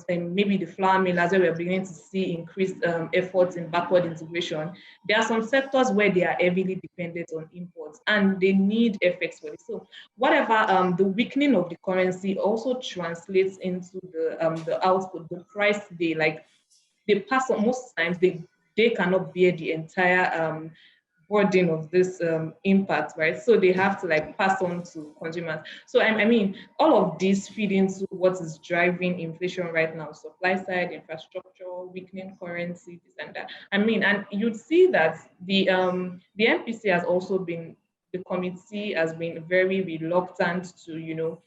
maybe the flour millers where we're beginning to see increased efforts in backward integration, there are some sectors where they are heavily dependent on imports and they need FX for this. So whatever the weakening of the currency also translates into the output, the price they pass on. Most times they cannot bear the entire burden of this impact, right? So they have to pass on to consumers. So I mean, all of these feed into what is driving inflation right now: supply side, infrastructure, weakening currency, this and that. I mean, and you'd see that the MPC has also been, the committee has been very reluctant to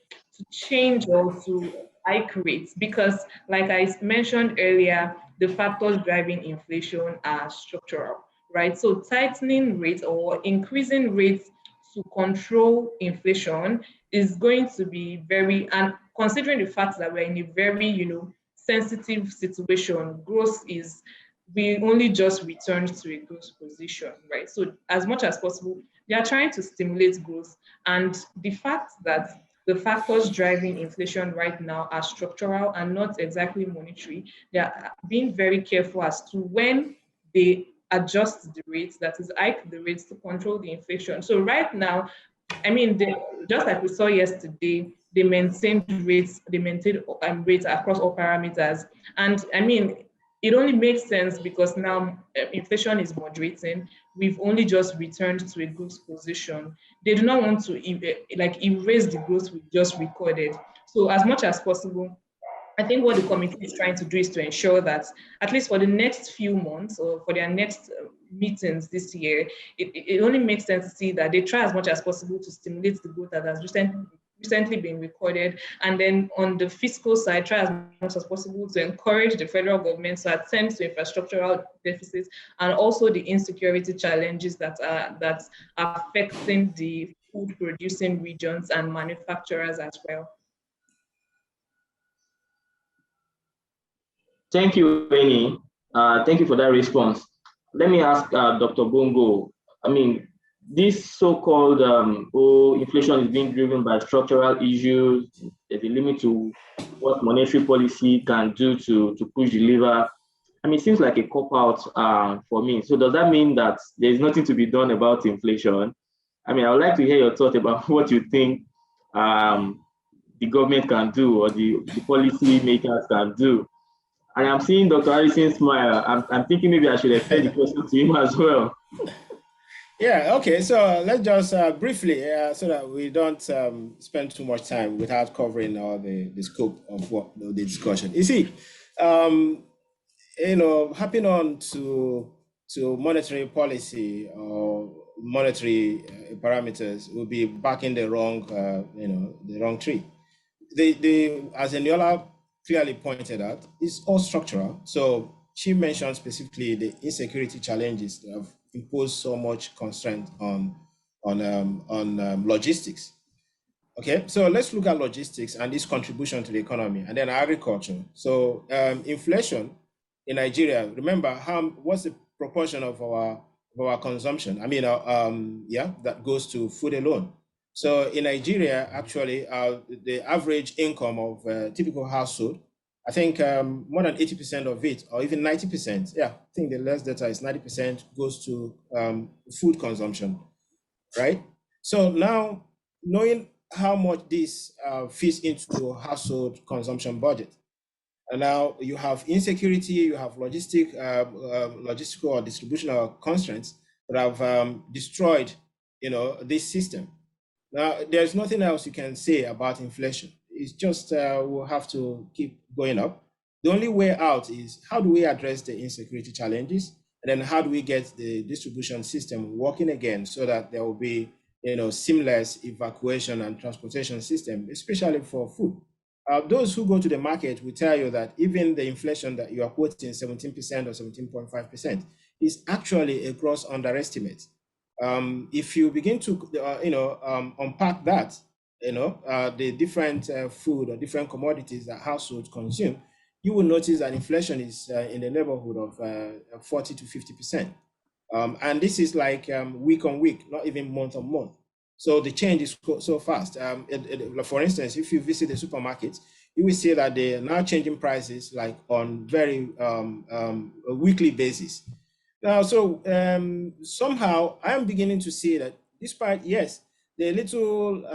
change or to hike rates, because like I mentioned earlier, the factors driving inflation are structural, right? So tightening rates or increasing rates to control inflation is going to be and considering the fact that we're in a very, sensitive situation, we only just returned to a growth position, right? So as much as possible, they are trying to stimulate growth. And the fact that the factors driving inflation right now are structural and not exactly monetary, they are being very careful as to when they adjust the rates, that is, hike the rates to control the inflation. So right now, I mean, just like we saw yesterday, they maintained rates across all parameters. And I mean, it only makes sense because now inflation is moderating. we've only just returned to a growth position. They do not want to erase the growth we just recorded. So as much as possible, I think what the committee is trying to do is to ensure that at least for the next few months or for their next meetings this year, it only makes sense to see that they try as much as possible to stimulate the growth that has recently been recorded. And then on the fiscal side, try as much as possible to encourage the federal government to attend to infrastructural deficits and also the insecurity challenges that are affecting the food producing regions and manufacturers as well. Thank you, Benny. Thank you for that response. Let me ask Dr. Bongo. I mean, this so-called inflation is being driven by structural issues. There's a limit to what monetary policy can do to push the lever. I mean, it seems like a cop-out for me. So does that mean that there's nothing to be done about inflation? I mean, I would like to hear your thought about what you think the government can do or the policy makers can do. And I'm seeing Dr. Harrison smile. I'm thinking maybe I should extend the question to him as well. Yeah, okay. So let's just briefly, so that we don't spend too much time without covering all the scope of what the discussion. You see, hopping on to monetary policy or monetary parameters will be backing the wrong, the wrong tree. As Eniola clearly pointed out, it's all structural. So she mentioned specifically the insecurity challenges that have imposed so much constraint on logistics. Okay, so let's look at logistics and its contribution to the economy, and then agriculture. So inflation in Nigeria, remember what's the proportion of our consumption? I mean, that goes to food alone. So in Nigeria, actually, the average income of a typical household, I think more than 80% of it, or even 90%, I think the last data is 90% goes to food consumption, right? So now, knowing how much this fits into household consumption budget, and now you have insecurity, you have logistical or distributional constraints that have destroyed, this system. Now, there's nothing else you can say about inflation. It's just we'll have to keep going up. The only way out is how do we address the insecurity challenges, and then how do we get the distribution system working again so that there will be seamless evacuation and transportation system, especially for food. Those who go to the market will tell you that even the inflation that you are quoting, 17% or 17.5%, is actually a gross underestimate. If you begin to, unpack that, the different food or different commodities that households consume, you will notice that inflation is in the neighborhood of 40 to 50%. And this is like week on week, not even month on month. So the change is so fast. For instance, if you visit the supermarket, you will see that they are now changing prices like on very a weekly basis. Now, so somehow I'm beginning to see that despite, yes, the little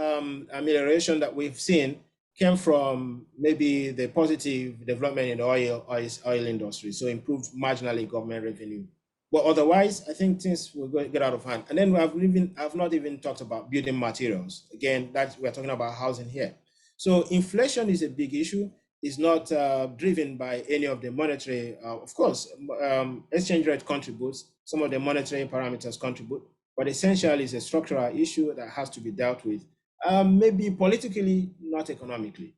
amelioration that we've seen came from maybe the positive development in the oil industry, so improved marginally government revenue. But otherwise, I think things will get out of hand. And then I've not even talked about building materials. Again, we're talking about housing here. So inflation is a big issue. It's not driven by any of the monetary, of course, exchange rate contributes, some of the monetary parameters contribute, but essentially it's a structural issue that has to be dealt with, maybe politically, not economically.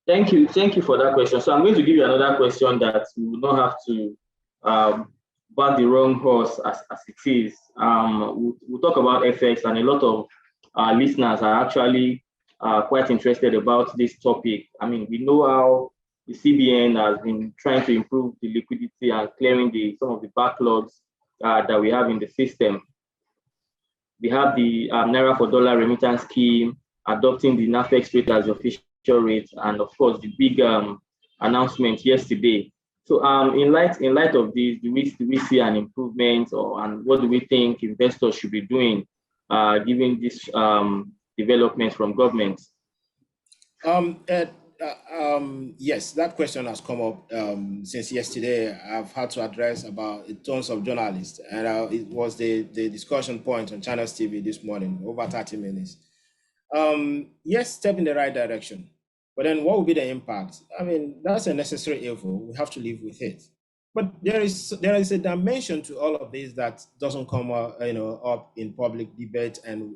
Thank you for that question. So I'm going to give you another question that we will not have to back the wrong horse as it is. We'll talk about FX, and a lot of listeners are actually quite interested about this topic. I mean, we know how the CBN has been trying to improve the liquidity and clearing some of the backlogs that we have in the system. We have the Naira for Dollar remittance scheme, adopting the NAFEX rate as the official rate, and of course the big announcement yesterday. So in light of this, do we see an improvement, and what do we think investors should be doing given this development from government? yes, that question has come up since yesterday. I've had to address about tons of journalists, and it was the discussion point on Channels TV this morning, over 30 minutes. Yes, step in the right direction, but then what will be the impact? I mean, that's a necessary evil. We have to live with it. But there is a dimension to all of this that doesn't come up in public debate and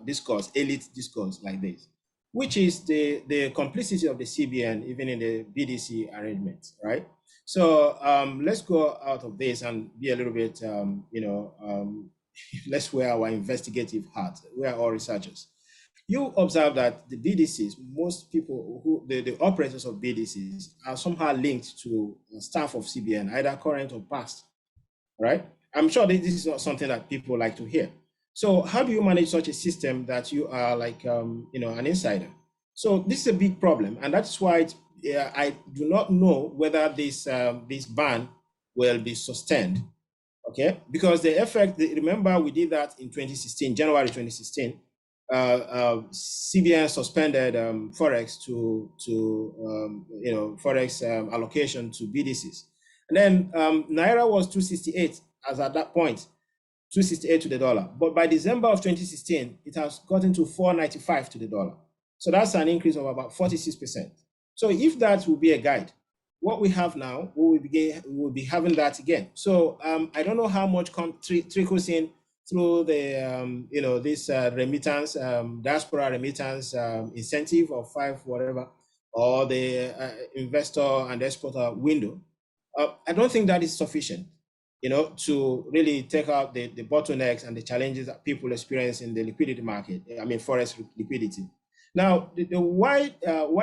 discourse, elite discourse like this, which is the complicity of the CBN even in the BDC arrangement, right? So let's go out of this and be a little bit, let's wear our investigative hat. We are all researchers. You observe that the BDCs, most people the operators of BDCs are somehow linked to staff of CBN, either current or past, right? I'm sure this is not something that people like to hear. So how do you manage such a system that you are like, an insider? So this is a big problem, and that's why I do not know whether this ban will be sustained, okay? Because the effect, remember we did that in 2016, January 2016, CBN suspended forex to forex allocation to BDCs, and then naira was 268 as at that point, 268 to the dollar. But by December of 2016, it has gotten to 495 to the dollar. So that's an increase of about 46%. So if that will be a guide, what we have now, we will be having that again. So I don't know how much trickles in through the this remittance, diaspora remittance incentive of 5 whatever, or the investor and exporter window. I don't think that is sufficient, to really take out the bottlenecks and the challenges that people experience in the liquidity market. I mean, forex liquidity. Now, why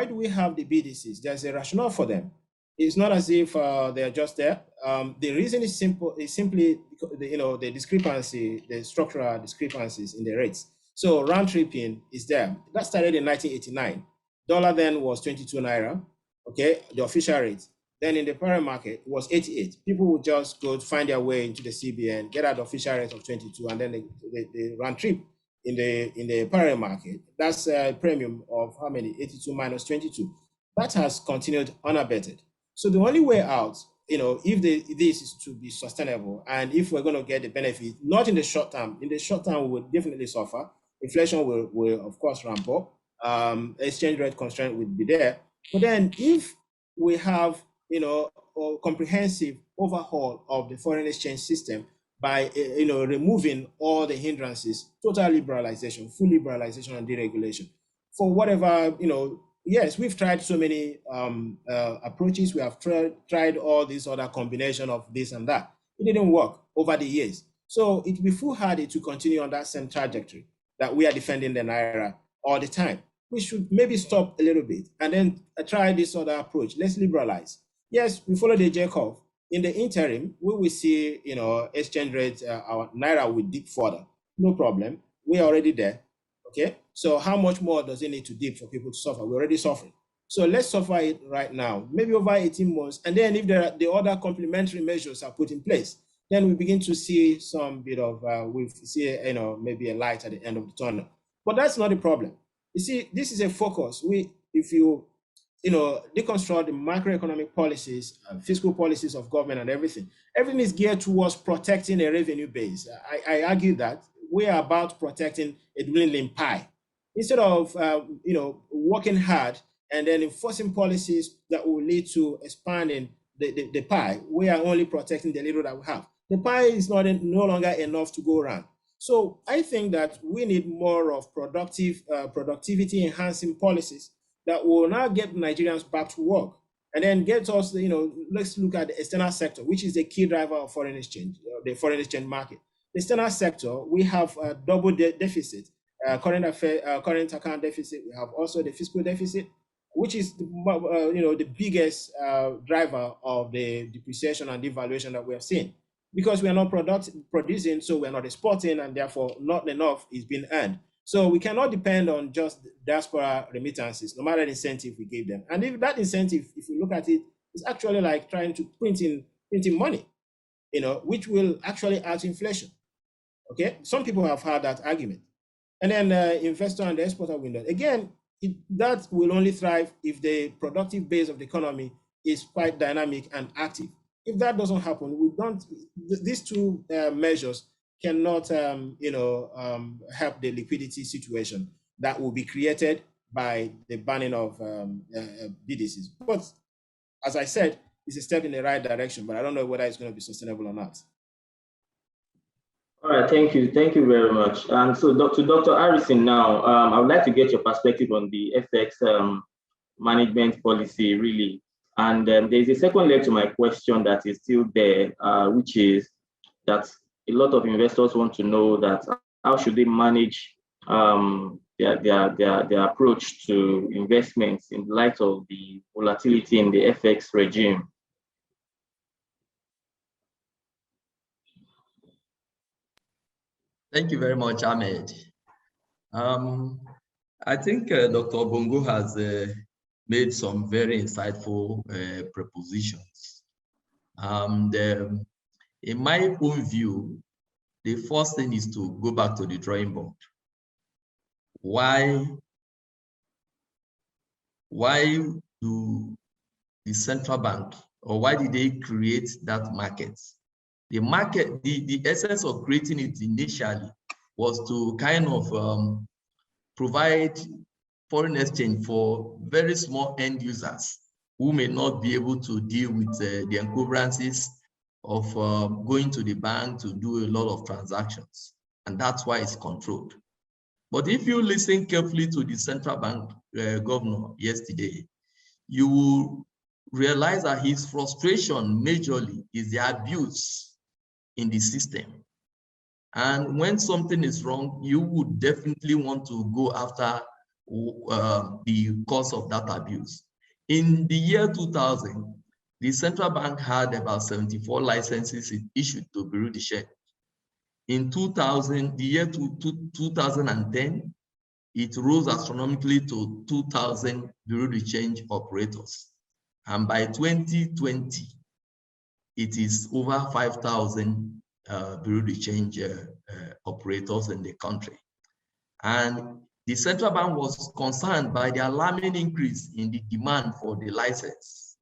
do we have the BDCs? There's a rationale for them. It's not as if they're just there. The reason is simple. It's simply the discrepancy, the structural discrepancies in the rates. So round tripping is there. That started in 1989. Dollar then was 22 naira. Okay, the official rate. Then in the parallel market it was 88. People would just go to find their way into the CBN, get at the official rate of 22, and then they round trip in the parallel market. That's a premium of how many? 82 minus 22. That has continued unabated. So the only way out, if this is to be sustainable, and if we're going to get the benefit, not in the short term. In the short term, we will definitely suffer. Inflation will of course ramp up. Exchange rate constraint will be there. But then, if we have a comprehensive overhaul of the foreign exchange system by removing all the hindrances, total liberalization, full liberalization, and deregulation, for whatever yes, we've tried so many approaches. We have tried all these other combination of this and that. It didn't work over the years. So it would be foolhardy to continue on that same trajectory that we are defending the naira all the time. We should maybe stop a little bit and then try this other approach. Let's liberalize. Yes, we follow the J curve. In the interim, we will see, exchange rate, our naira will dip further. No problem. We're already there. Okay, so how much more does it need to dip for people to suffer? We're already suffering. So let's suffer it right now, maybe over 18 months. And then if the other complementary measures are put in place, then we begin to see some bit of, we see, maybe a light at the end of the tunnel. But that's not the problem. You see, this is a focus. If you deconstruct the macroeconomic policies, fiscal policies of government and everything is geared towards protecting a revenue base. I argue that we are about protecting a dwindling pie. Instead of working hard and then enforcing policies that will lead to expanding the pie, we are only protecting the little that we have. The pie is no longer enough to go around. So I think that we need more of productivity enhancing policies that will now get Nigerians back to work, and then get us, let's look at the external sector, which is the key driver of foreign exchange, the foreign exchange market. The external sector, we have a double deficit, current account deficit. We have also the fiscal deficit, which is the biggest driver of the depreciation and devaluation that we have seen, because we are not producing, so we are not exporting, and therefore not enough is being earned. So we cannot depend on just diaspora remittances, no matter the incentive we give them. And if that incentive, if you look at it, is actually like trying to printing money, which will actually add to inflation. Okay, some people have had that argument. And then investor and the exporter window. Again, that will only thrive if the productive base of the economy is quite dynamic and active. If that doesn't happen, we don't. These two measures cannot, help the liquidity situation that will be created by the banning of BDCs. But as I said, it's a step in the right direction, but I don't know whether it's going to be sustainable or not. All right, thank you very much. And so, Dr. Harrison, now I would like to get your perspective on the FX management policy, really. And there's a second leg to my question that is still there, which is that a lot of investors want to know that how should they manage their approach to investments in light of the volatility in the FX regime. Thank you very much, Ahmed. I think Dr. Bongo has made some very insightful propositions. In my own view, the first thing is to go back to the drawing board. Why do the central bank, or why did they create that market? The market, the essence of creating it initially was to kind of provide foreign exchange for very small end users who may not be able to deal with the encumbrances of going to the bank to do a lot of transactions. And that's why it's controlled. But if you listen carefully to the central bank governor yesterday, you will realize that his frustration majorly is the abuse in the system. And when something is wrong, you would definitely want to go after the cause of that abuse. In the year 2000, the central bank had about 74 licenses issued to Bureau de Change. In 2000, the year 2010, it rose astronomically to 2,000 Bureau de Change operators. And by 2020, it is over 5,000 Bureau de Change operators in the country. And the central bank was concerned by the alarming increase in the demand for the license.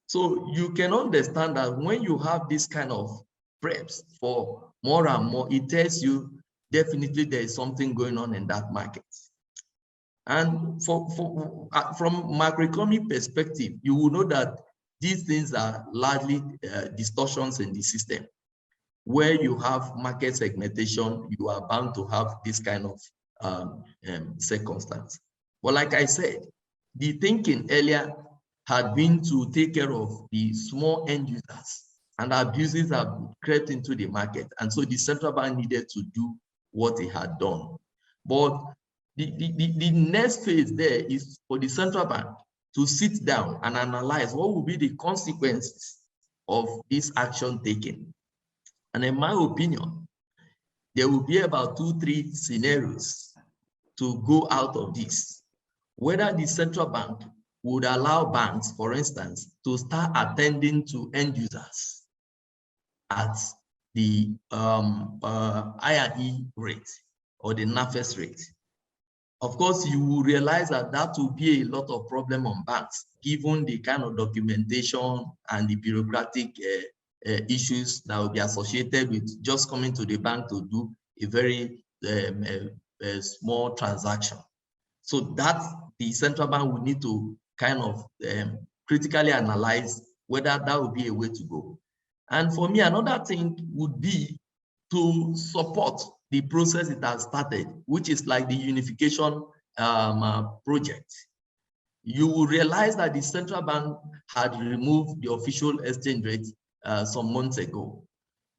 So you can understand that when you have this kind of preps for more and more, it tells you definitely there is something going on in that market. And from macroeconomic perspective, you will know that these things are largely distortions in the system. Where you have market segmentation, you are bound to have this kind of circumstance. But like I said, the thinking earlier had been to take care of the small end users, and abuses have crept into the market. And so the central bank needed to do what it had done. But the next phase there is for the central bank to sit down and analyze what will be the consequences of this action taken. And in my opinion, there will be about 2-3 scenarios to go out of this. Whether the central bank would allow banks, for instance, to start attending to end users at the IRE rate or the NAFES rate. Of course, you will realize that that will be a lot of problem on banks, given the kind of documentation and the bureaucratic issues that will be associated with just coming to the bank to do a very small transaction. So that the central bank will need to kind of critically analyze whether that would be a way to go. And for me, another thing would be to support the process it has started, which is like the unification project. You will realize that the central bank had removed the official exchange rate some months ago,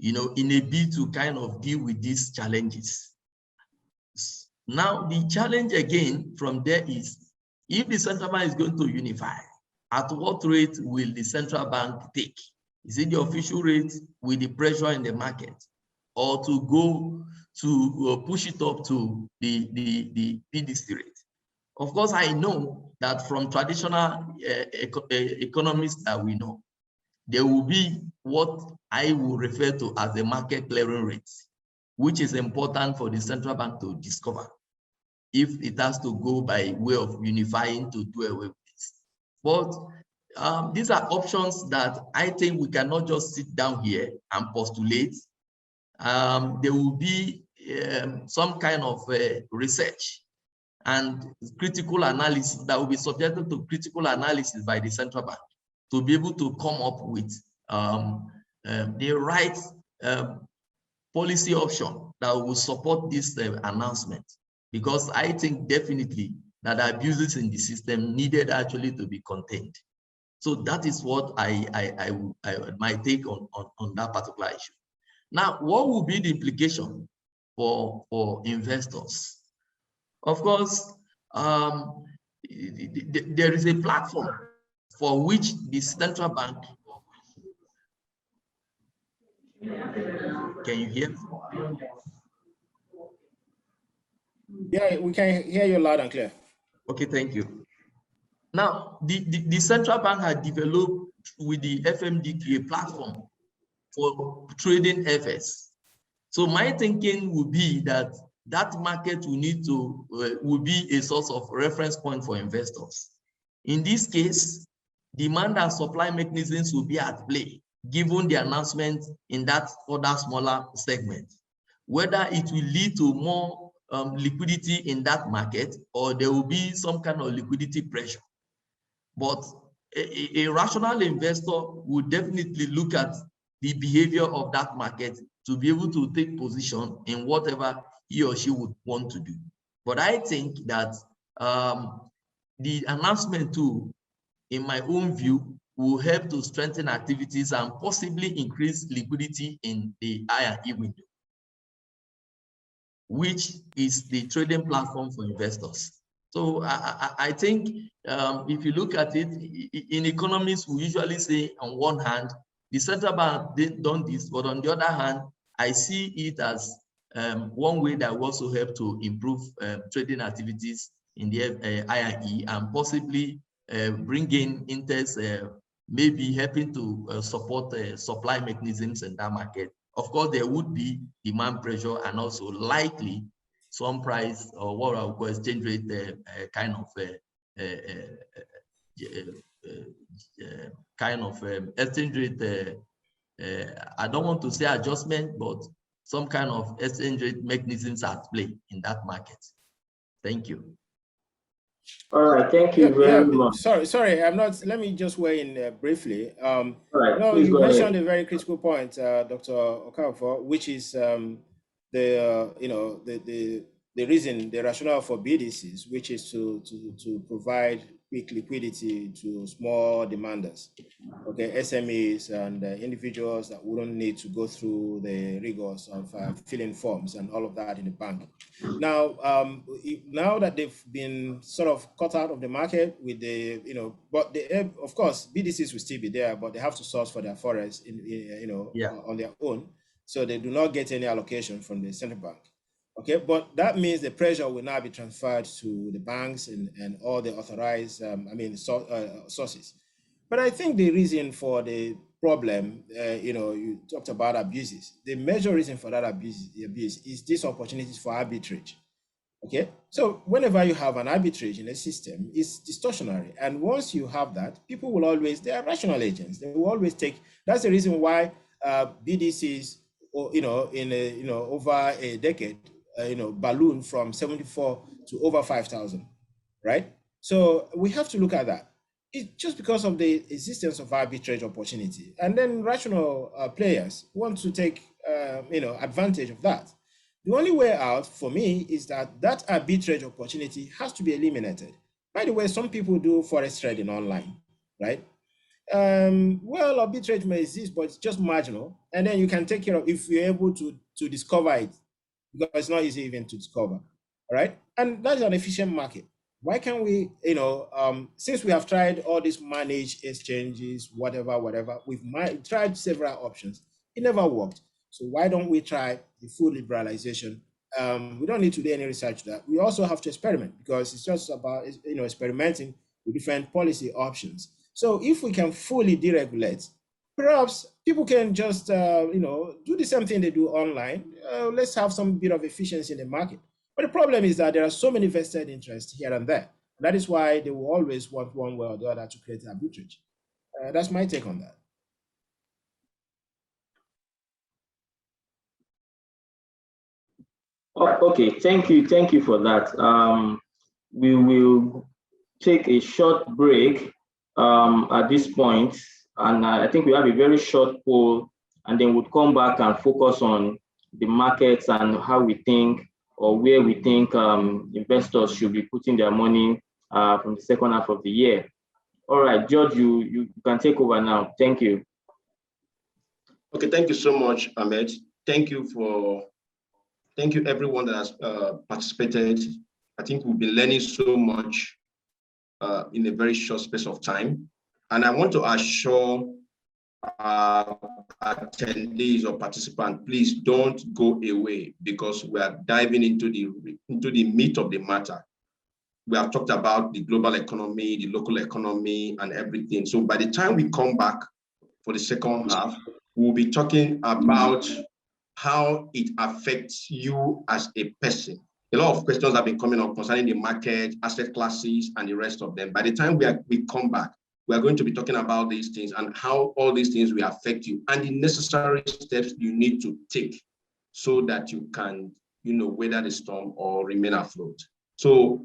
in a bid to kind of deal with these challenges. Now, the challenge again from there is, if the central bank is going to unify, at what rate will the central bank take? Is it the official rate with the pressure in the market, or to go to push it up to the BDC rate? Of course, I know that from traditional economists that we know, there will be what I will refer to as the market clearing rate, which is important for the central bank to discover. if it has to go by way of unifying to do away with this. But these are options that I think we cannot just sit down here and postulate. There will be some kind of research and critical analysis that will be subjected to critical analysis by the central bank to be able to come up with the right policy option that will support this announcement. Because I think definitely that abuses in the system needed actually to be contained. So that is what my take on that particular issue. Now, what will be the implication for investors? Of course, there is a platform for which the central bank. Can you hear me? Yeah, we can hear you loud and clear. Okay, thank you. Now, the central bank has developed with the FMDQ a platform for trading FS. So my thinking would be that market will be a source of reference point for investors. In this case, demand and supply mechanisms will be at play, given the announcement in that other smaller segment. Whether it will lead to more liquidity in that market, or there will be some kind of liquidity pressure. But a rational investor would definitely look at the behavior of that market to be able to take position in whatever he or she would want to do. But I think that the announcement too, in my own view, will help to strengthen activities and possibly increase liquidity in the I&E window, which is the trading platform for investors. So I think if you look at it, in economics, we usually say on one hand, the central bank did done this, but on the other hand, I see it as one way that will also help to improve trading activities in the I&E and possibly bring in interest, maybe helping to support supply mechanisms in that market. Of course, there would be demand pressure and also likely some price or what I would call exchange rate exchange rate. I don't want to say adjustment, but some kind of exchange rate mechanisms at play in that market. Thank you. All right, thank you very much. Sorry, I'm not. Let me just weigh in briefly. All right, no, you mentioned a very critical point, Dr. Okafor, which is the reason, the rationale for BDCs, which is to provide quick liquidity to small demanders, okay, SMEs and individuals that wouldn't need to go through the rigors of filling forms and all of that in the bank. Now, now that they've been sort of cut out of the market with the, but they, of course, BDCs will still be there, but they have to source for their forex on their own. So they do not get any allocation from the central bank. Okay, but that means the pressure will now be transferred to the banks and all the authorized, sources. But I think the reason for the problem, you talked about abuses. The major reason for that abuse is these opportunities for arbitrage. Okay, so whenever you have an arbitrage in a system, it's distortionary. And once you have that, people will always, they are rational agents. They will always take, that's the reason why BDCs, over a decade, balloon from 74 to over 5,000, right? So we have to look at that. It's just because of the existence of arbitrage opportunity. And then rational players want to take, advantage of that. The only way out for me is that arbitrage opportunity has to be eliminated. By the way, some people do forex trading online, right? Well, arbitrage may exist, but it's just marginal. And then you can take care of, if you're able to discover it, because it's not easy even to discover, all right? And that's an efficient market. Why can't we, since we have tried all these managed exchanges, whatever, we've tried several options. It never worked. So why don't we try the full liberalization? We don't need to do any research to that. We also have to experiment, because it's just about, experimenting with different policy options. So if we can fully deregulate, perhaps people can just, do the same thing they do online. Let's have some bit of efficiency in the market. But the problem is that there are so many vested interests here and there. That is why they will always want one way or the other to create arbitrage. That's my take on that. Oh, okay, thank you for that. We will take a short break at this point, and I think we have a very short poll, and then we'll come back and focus on the markets and how we think, or where we think investors should be putting their money from the second half of the year. All right, George, you can take over now. Thank you. Okay, thank you so much, Ahmed. Thank you everyone that has participated. I think we've been learning so much in a very short space of time. And I want to assure attendees or participants, please don't go away, because we are diving into the meat of the matter. We have talked about the global economy, the local economy, and everything. So by the time we come back for the second half, we'll be talking about how it affects you as a person. A lot of questions have been coming up concerning the market, asset classes, and the rest of them. By the time we come back, we are going to be talking about these things and how all these things will affect you and the necessary steps you need to take so that you can, weather the storm or remain afloat. So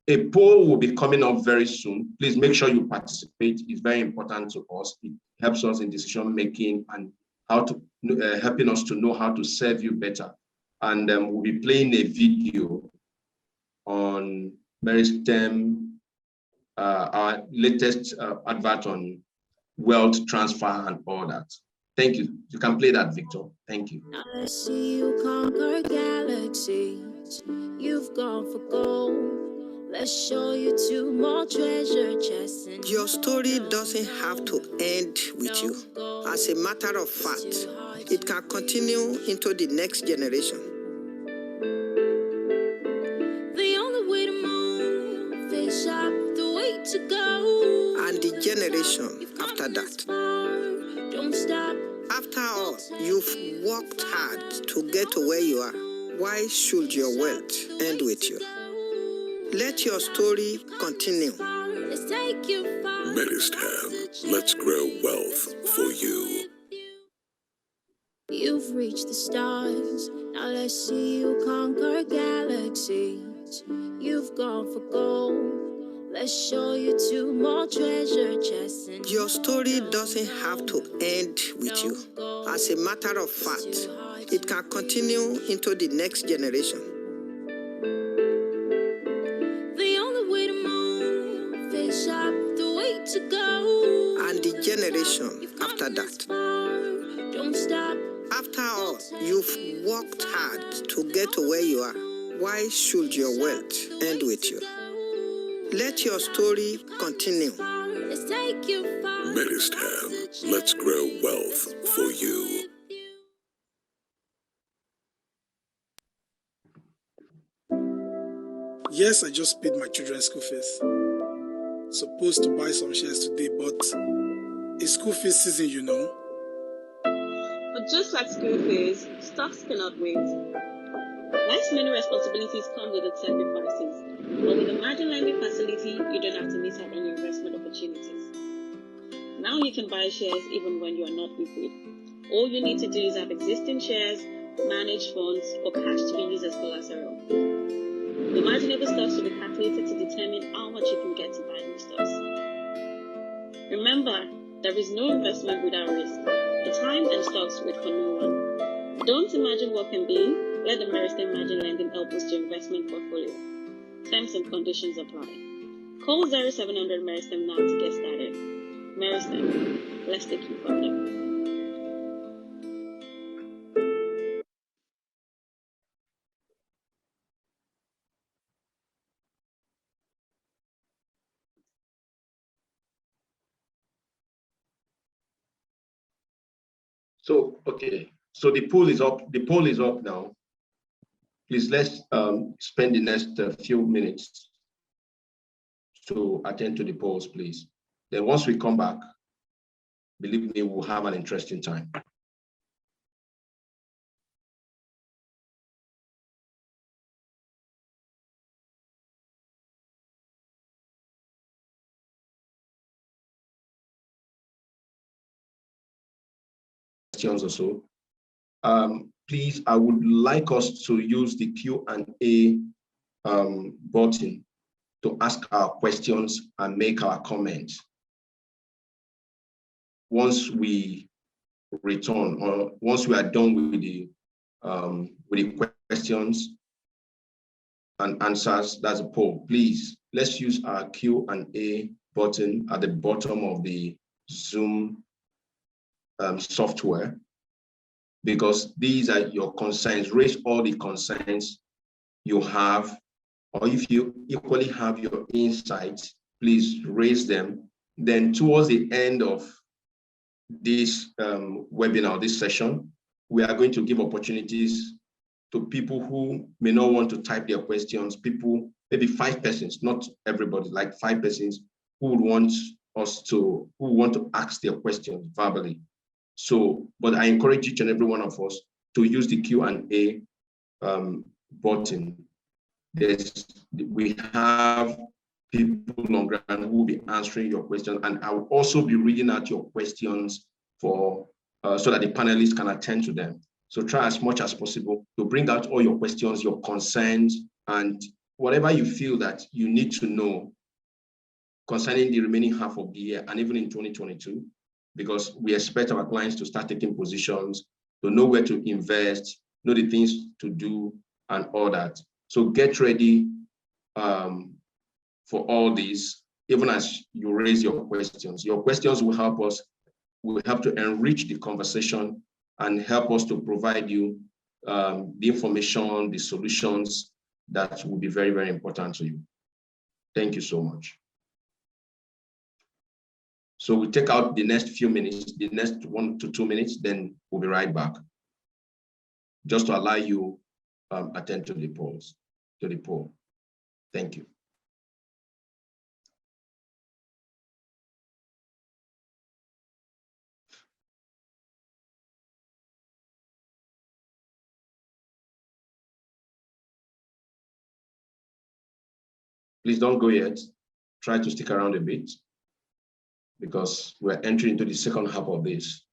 a poll will be coming up very soon. Please make sure you participate. It's very important to us. It helps us in decision making and helping us to know how to serve you better. And we'll be playing a video on Meristem, our latest advert on wealth transfer and all that. Thank you. You can play that, Victor. Thank you. Now let's see you conquer galaxies. You've gone for gold. Let's show you two more treasure chests. Your story doesn't have to end with you. As a matter of fact, it can continue into the next generation. The only way to move, face up, the way to go. And the generation after that. Don't stop. After all, you've worked hard to get to where you are. Why should your wealth end with you? Let your story continue. Let's take you far. Meristem, let's grow wealth for you. You've reached the stars. Now let's see you conquer galaxies. You've gone for gold. Let's show you two more treasure chests. Your story doesn't have to end with you. As a matter of fact, it can continue into the next generation. To go. And the generation after that. Don't stop. After all, you've worked hard to get to where you are. Why should your wealth end with you? Let your story continue. Let's take you far. Meristem, let's grow wealth for you. Yes, I just paid my children's school fees. Supposed to buy some shares today, but it's school fees season, But just like school fees, stocks cannot wait. Life's many responsibilities come with its sacrifices, but with the margin lending facility, you don't have to miss out on your investment opportunities. Now you can buy shares even when you are not liquid. All you need to do is have existing shares, managed funds, or cash to be used as collateral. The marginable stocks will be calculated to determine how much you can get to buy new stocks. Remember, there is no investment without risk. The time and stocks wait for no one. Don't imagine what can be. Let the Meristem Margin Lending help boost your investment portfolio. Terms and conditions apply. Call 0700 Meristem now to get started. Meristem, let's take you further. So, okay. So the poll is up. The poll is up now. Please let's spend the next few minutes to attend to the polls, please. Then once we come back, believe me, we'll have an interesting time. questions or so, please, I would like us to use the Q&A button to ask our questions and make our comments. Once we return, or once we are done with the questions and answers, that's a poll. Please, let's use our Q&A button at the bottom of the Zoom software, because these are your concerns. Raise all the concerns you have, or if you equally have your insights, please raise them. Then towards the end of this webinar, this session, we are going to give opportunities to people who may not want to type their questions, people, maybe 5 persons, not everybody, like 5 persons who would want to ask their questions verbally. So, but I encourage each and every one of us to use the Q&A button. We have people on ground who will be answering your questions, and I will also be reading out your questions for so that the panelists can attend to them. So try as much as possible to bring out all your questions, your concerns, and whatever you feel that you need to know concerning the remaining half of the year and even in 2022, because we expect our clients to start taking positions, to know where to invest, know the things to do and all that. So get ready for all this, even as you raise your questions. Your questions will help us, will help to enrich the conversation and help us to provide you the information, the solutions that will be very, very important to you. Thank you so much. So we'll take out the next few minutes, the next 1 to 2 minutes, then we'll be right back. Just to allow you attend to the polls, to the poll. Thank you. Please don't go yet. Try to stick around a bit, because we're entering into the second half of this,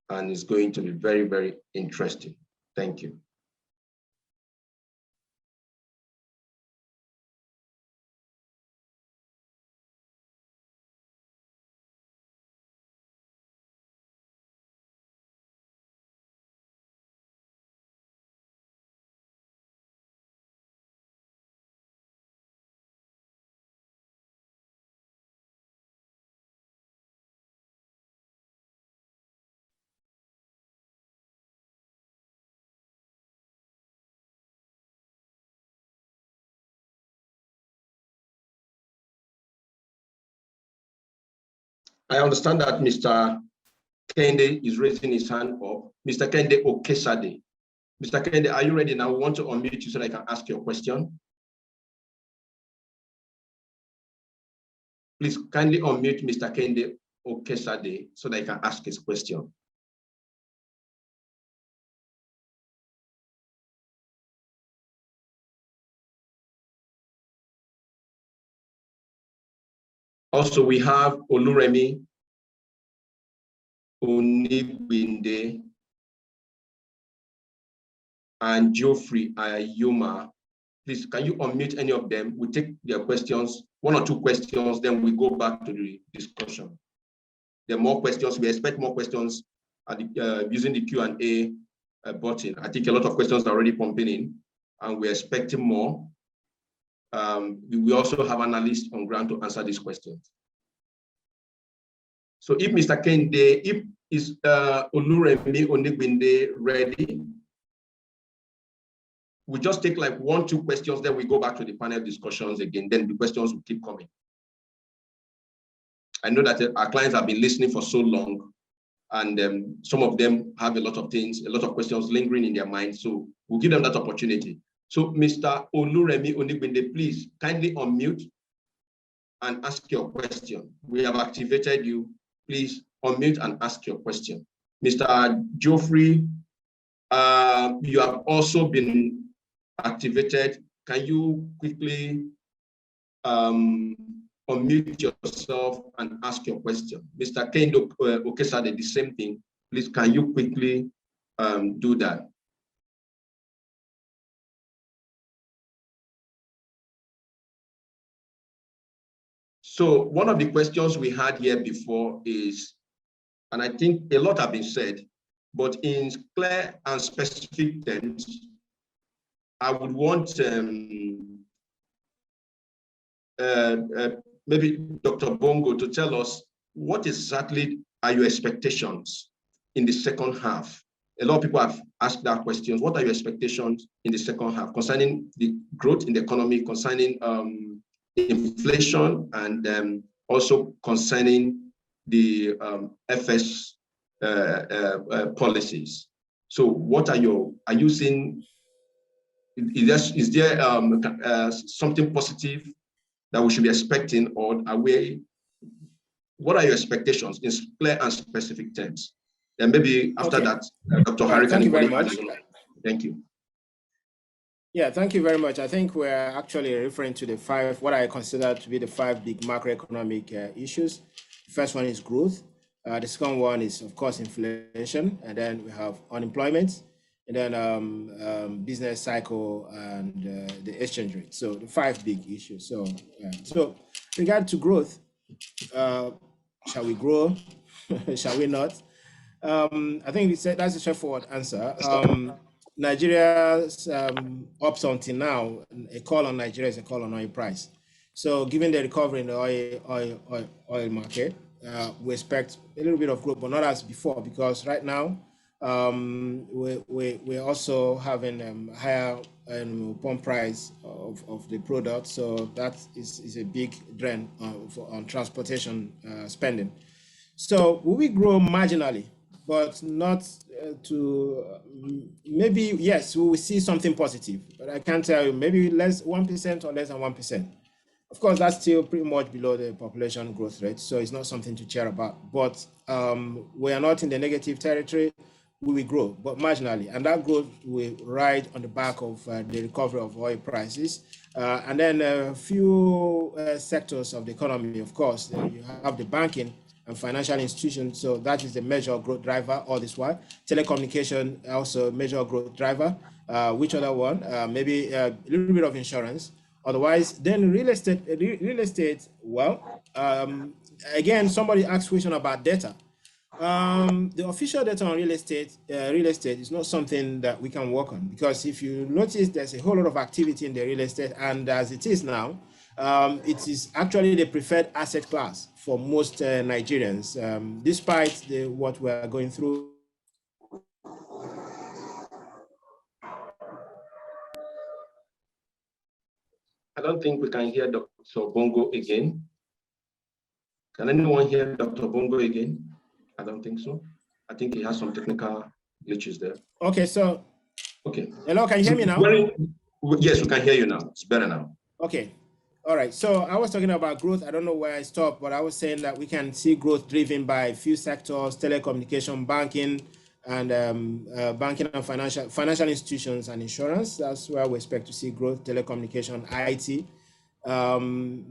and it's going to be very, very interesting. Thank you. I understand that Mr. Kende is raising his hand up. Mr. Kende Okesade. Mr. Kende, are you ready now? We want to unmute you so that I can ask your question. Please kindly unmute Mr. Kende Okesade so that I can ask his question. Also, we have Oluremi Onigbinde and Geoffrey Ayuma. Please, can you unmute any of them? We take their questions, 1 or 2 questions, then we go back to the discussion. There are more questions. We expect more questions at the, using the Q&A button. I think a lot of questions are already pumping in, and we're expecting more. We also have analysts on ground to answer these questions. So if Mr. Kende, if is Oluremi Onigbinde ready, we just take like 1 or 2 questions, then we go back to the panel discussions again, then the questions will keep coming. I know that our clients have been listening for so long, and some of them have a lot of things, a lot of questions lingering in their minds, so we'll give them that opportunity. So Mr. Oluremi Onigbinde, please kindly unmute and ask your question. We have activated you. Please unmute and ask your question. Mr. Geoffrey, you have also been activated. Can you quickly unmute yourself and ask your question? Mr. Kendo Okesade, the same thing. Please, can you quickly do that? So one of the questions we had here before is, and I think a lot have been said, but in clear and specific terms, I would want maybe Dr. Bongo to tell us what exactly are your expectations in the second half. A lot of people have asked that question. What are your expectations in the second half concerning the growth in the economy, concerning inflation, and also concerning the FS policies? So what are you seeing? Is there something positive that we should be expecting, or what are your expectations in clear and specific terms? And maybe after that, Dr. Harry, thank you very much. Thank you. Yeah, thank you very much. I think we're actually referring to what I consider to be the 5 big macroeconomic issues. The first one is growth. The second one is, of course, inflation. And then we have unemployment, and then business cycle, and the exchange rate. So the 5 big issues. So regard to growth, shall we grow? Shall we not? I think that's a straightforward answer. Nigeria's up until now, a call on Nigeria is a call on oil price. So given the recovery in the oil market, we expect a little bit of growth, but not as before, because right now we're also having higher pump price of the product. So that is a big drain on transportation spending. So will we grow marginally, but not maybe, yes, we will see something positive, but I can't tell you, maybe 1% or less than 1%. Of course, that's still pretty much below the population growth rate, so it's not something to cheer about. But we are not in the negative territory. We will grow, but marginally, and that growth will ride on the back of the recovery of oil prices, and then a few sectors of the economy. Of course, you have the banking and financial institutions, so that is the major growth driver all this while. Telecommunication also a major growth driver. Which other one? Maybe a little bit of insurance. Otherwise, then real estate. Well, again, somebody asked a question about data. The official data on real estate is not something that we can work on, because if you notice, there's a whole lot of activity in the real estate, and as it is now, it is actually the preferred asset class for most Nigerians, despite what we're going through. I don't think we can hear Dr. Bongo again. Can anyone hear Dr. Bongo again? I don't think so. I think he has some technical glitches there. Okay, so. Okay. Hello, can you hear me now? Yes, we can hear you now. It's better now. Okay. All right. So I was talking about growth. I don't know where I stopped, but I was saying that we can see growth driven by a few sectors: telecommunication, banking, and financial institutions and insurance. That's where we expect to see growth. Telecommunication, IT,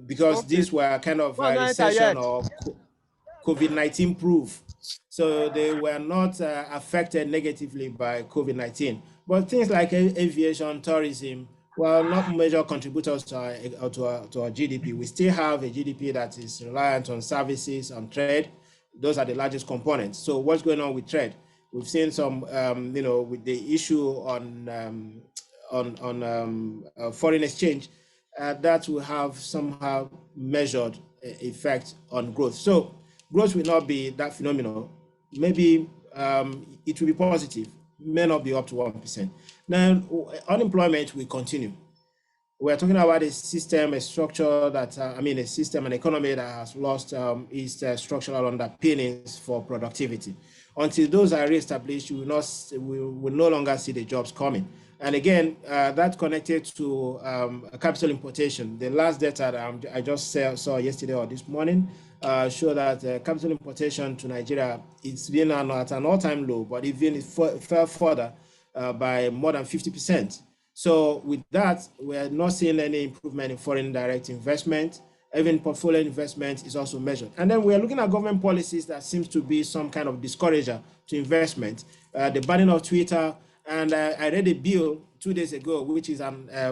because these were kind of recession or COVID-19 proof. So they were not affected negatively by COVID-19. But things like aviation, tourism, well, not major contributors to our GDP. We still have a GDP that is reliant on services, on trade. Those are the largest components. So what's going on with trade? We've seen some, with the issue on foreign exchange, that will have somehow measured effect on growth. So growth will not be that phenomenal. Maybe it will be positive, may not be up to 1%. Now, unemployment will continue. We're talking about a system, a structure that, a system, an economy that has lost its structural underpinnings for productivity. Until those are reestablished, we will no longer see the jobs coming. And again, that's connected to capital importation. The last data that I just saw yesterday or this morning show that capital importation to Nigeria, it's been at an all-time low, but even it fell further by more than 50%. So with that, we are not seeing any improvement in foreign direct investment. even portfolio investment is also measured. And then we are looking at government policies that seems to be some kind of discourager to investment. The banning of Twitter, and I read a bill 2 days ago, which is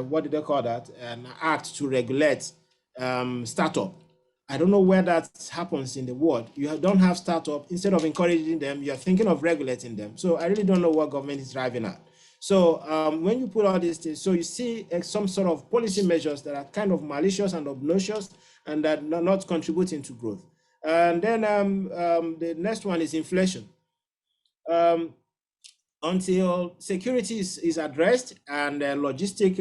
what did they call that? An act to regulate startup. I don't know where that happens in the world. You don't have startup. Instead of encouraging them, you're thinking of regulating them. So I really don't know what government is driving at. So when you put all these things, so you see some sort of policy measures that are kind of malicious and obnoxious and that are not contributing to growth. And then the next one is inflation. Until security is addressed and logistic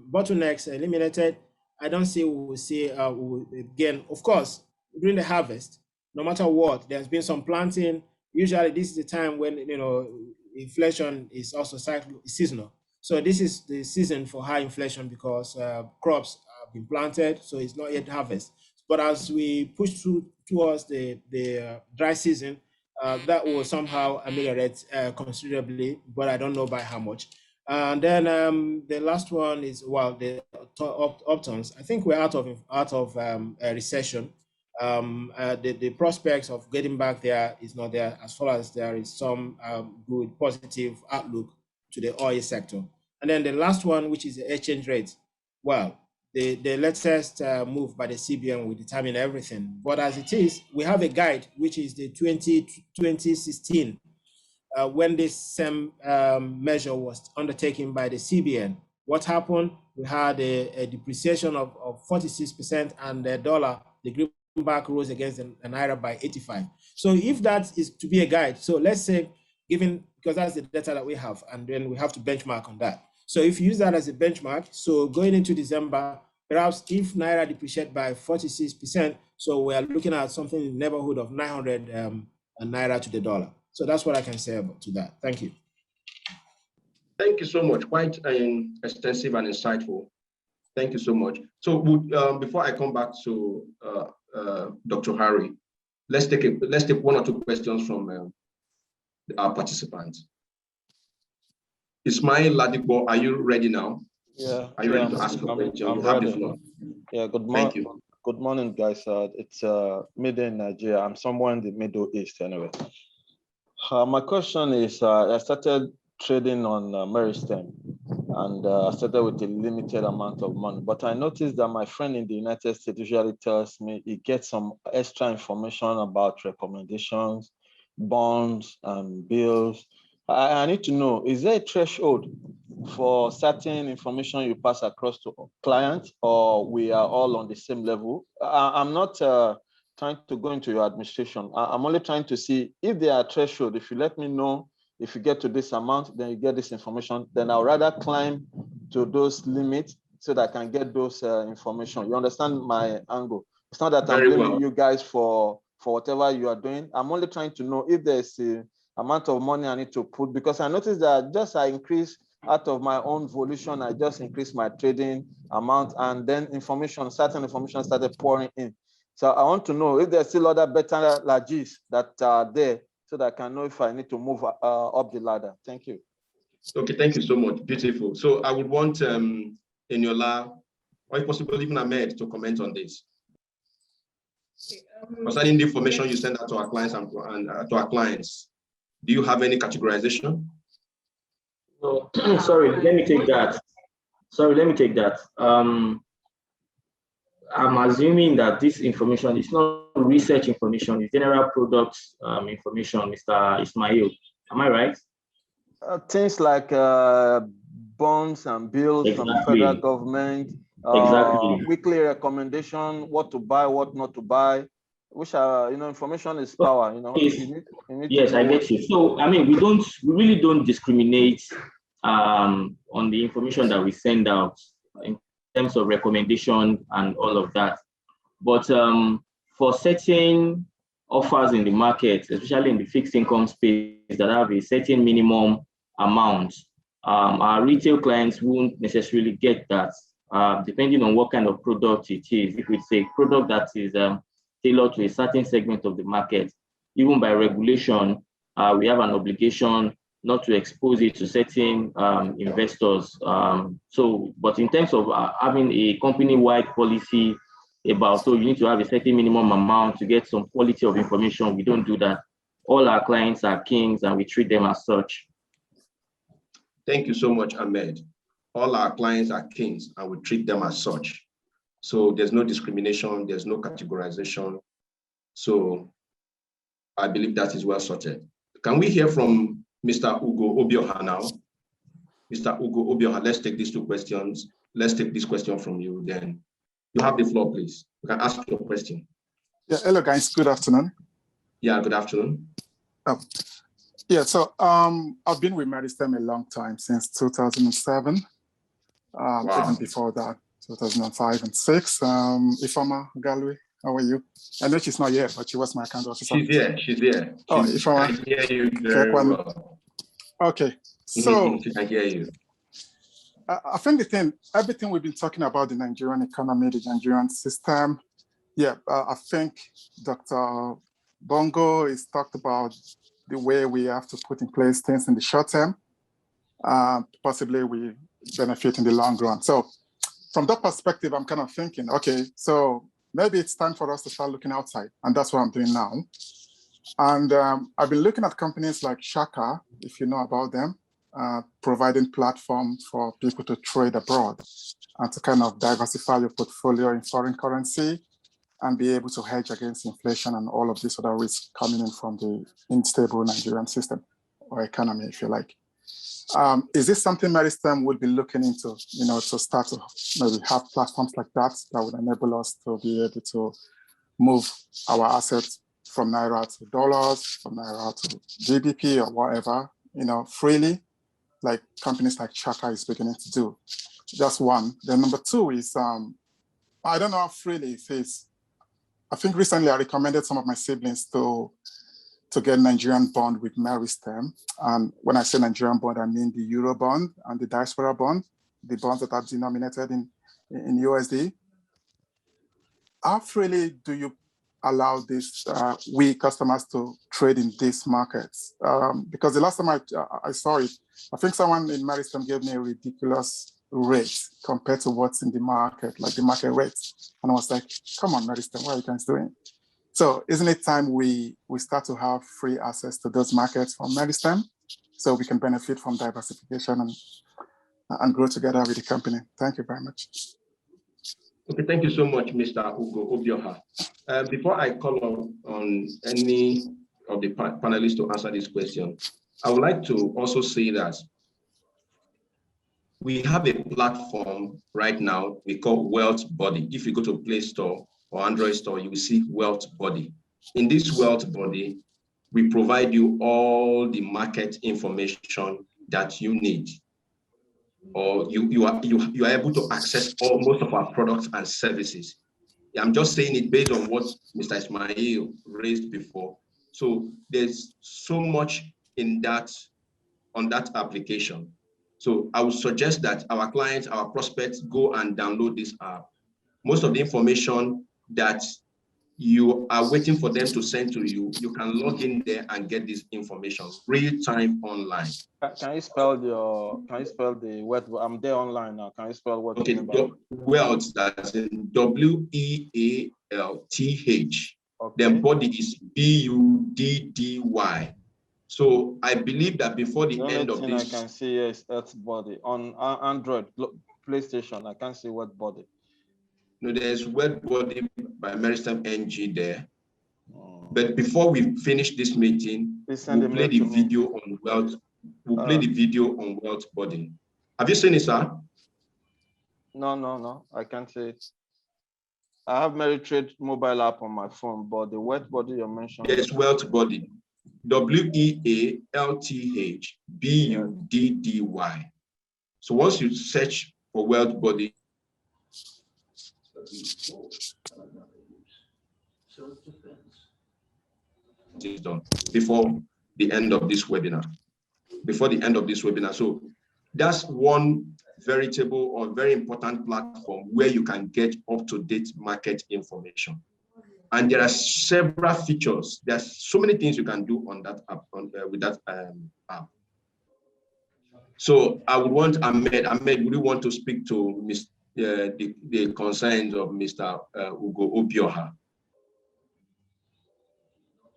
bottlenecks eliminated, I don't see we will see again. Of course, during the harvest, no matter what, there's been some planting. Usually, this is the time when inflation is also seasonal. So this is the season for high inflation because crops have been planted, so it's not yet harvest. But as we push towards the dry season, that will somehow ameliorate considerably, but I don't know by how much. And then the last one is, well, the upturns. I think we're out of a recession. The prospects of getting back there is not there, as far as there is some good positive outlook to the oil sector. And then the last one, which is the exchange rate. Well, the latest move by the CBN will determine everything. But as it is, we have a guide, which is the 2016, when this same measure was undertaken by the CBN. What happened? We had a depreciation of 46%, and the dollar, the greenback, rose against the naira by 85. So if that is to be a guide, so let's say, because that's the data that we have, and then we have to benchmark on that. So if you use that as a benchmark, so going into December, perhaps if naira depreciate by 46%, so we are looking at something in the neighborhood of 900 naira to the dollar. So that's what I can say about to that. Thank you. Thank you so much. Quite extensive and insightful. Thank you so much. So before I come back to Dr. Harry, let's take one or two questions from our participants. Ismail Ladipo, are you ready now? Yeah. Are you ready to ask a question? You have the floor. Yeah, good morning. Thank you. Good morning, guys. It's midday in Nigeria. I'm somewhere in the Middle East anyway. My question is, I started trading on Meristem, and I started with a limited amount of money. But I noticed that my friend in the United States usually tells me he gets some extra information about recommendations, bonds, and bills. I need to know, is there a threshold for certain information you pass across to clients, or we are all on the same level? I'm not trying to go into your administration. I'm only trying to see if there are threshold. If you let me know, if you get to this amount, then you get this information, then I'll rather climb to those limits so that I can get those information. You understand my angle? It's not that I'm blaming you guys for whatever you are doing. I'm only trying to know if there's a amount of money I need to put, because I noticed that just I increase out of my own volition, I just increased my trading amount, and then certain information started pouring in. So I want to know if there's still other better lagis that are there, so that I can know if I need to move up the ladder. Thank you. Okay, thank you so much. Beautiful. So I would want Eniola, or if possible, even Ahmed, to comment on this. Concerning the information you send out to our clients and to our clients, do you have any categorization? No, sorry, let me take that. I'm assuming that this information is not research information, it's general products information, Mr. Ismail. Am I right? Things like bonds and bills from the federal government, weekly recommendation, what to buy, what not to buy, which are, information is power, Yes, I get you. So, I mean, we really don't discriminate on the information that we send out in terms of recommendation and all of that. But for certain offers in the market, especially in the fixed income space that have a certain minimum amount, our retail clients won't necessarily get that, depending on what kind of product it is. If it's a product that is tailored to a certain segment of the market, even by regulation, we have an obligation not to expose it to certain investors. But in terms of having a company-wide policy about, so you need to have a certain minimum amount to get some quality of information. We don't do that. All our clients are kings and we treat them as such. Thank you so much, Ahmed. All our clients are kings and we treat them as such. So there's no discrimination, there's no categorization. So I believe that is well sorted. Can we hear from Mr. Ugo Obioha now? Mr. Ugo Obioha, let's take these two questions. Let's take this question from you, then you have the floor, please. You can ask your question. Yeah, hello guys, good afternoon. Yeah, good afternoon. Yeah, so I've been with Meristem a long time, since 2007. Wow. Even before that, 2005 and 6. Ifeoma Galway, how are you? I know she's not here, but she was my account officer. She's here, she's here. Oh, Ifeoma. I hear you very well. Okay, so I hear you. I think everything we've been talking about, the Nigerian economy, the Nigerian system, yeah, I think Dr. Bongo has talked about the way we have to put in place things in the short term. Possibly we benefit in the long run. So from that perspective, I'm kind of thinking, okay, so maybe it's time for us to start looking outside. And that's what I'm doing now. And I've been looking at companies like Shaka, if you know about them, providing platforms for people to trade abroad and to kind of diversify your portfolio in foreign currency and be able to hedge against inflation and all of these other risks coming in from the unstable Nigerian system or economy, if you like. Is this something Meristem would be looking into, to start to maybe have platforms like that would enable us to be able to move our assets from Naira to dollars, from Naira to GBP or whatever, freely, like companies like Chaka is beginning to do? That's one. Then number two is, I don't know how freely it is. I think recently I recommended some of my siblings to get Nigerian bond with Meristem. And when I say Nigerian bond, I mean the Euro bond and the diaspora bond, the bonds that are denominated in USD. How freely do you allow this, we customers to trade in these markets? Because the last time I saw it, I think someone in Meristem gave me a ridiculous rate compared to what's in the market, like the market rates. And I was like, come on, Meristem, what are you guys doing? So isn't it time we start to have free access to those markets from Meristem so we can benefit from diversification and grow together with the company? Thank you very much. Okay, thank you so much, Mr. Ugo Obioha. Before I call on any of the panelists to answer this question, I would like to also say that we have a platform right now we call Wealth Body. If you go to Play Store or Android Store, you will see Wealth Body. In this Wealth Body, we provide you all the market information that you need, or you are able to access most of our products and services. I'm just saying it based on what Mr. Ismail raised before. So there's so much in that, on that application. So I would suggest that our clients, our prospects, go and download this app. Most of the information that you are waiting for them to send to you, you can log in there and get this information real time online. Can you spell the word? I'm there online now. Can you spell what? Okay, Wealth, that's in WEALTH. Okay. Then body is BUDDY. So I believe that before the end of this, I can see is Earth Body on Android PlayStation. I can't see what body. No, there's Web Body by Meristem NG there. But before we finish this meeting, we'll play the video on Wealth. We'll play the video on Wealth Body. Have you seen it, sir? No, I can't see it. I have Meritrade mobile app on my phone, but the Wealth Body you mentioned. Yes, Wealth Body. WEALTH BUDDY. So once you search for Wealth Body, is done before the end of this webinar. So that's one veritable or very important platform where you can get up-to-date market information. And there are several features. There's so many things you can do on that app, with that app. So I would want Ahmed, would you want to speak to the concerns of Mr. Ugo Obioha?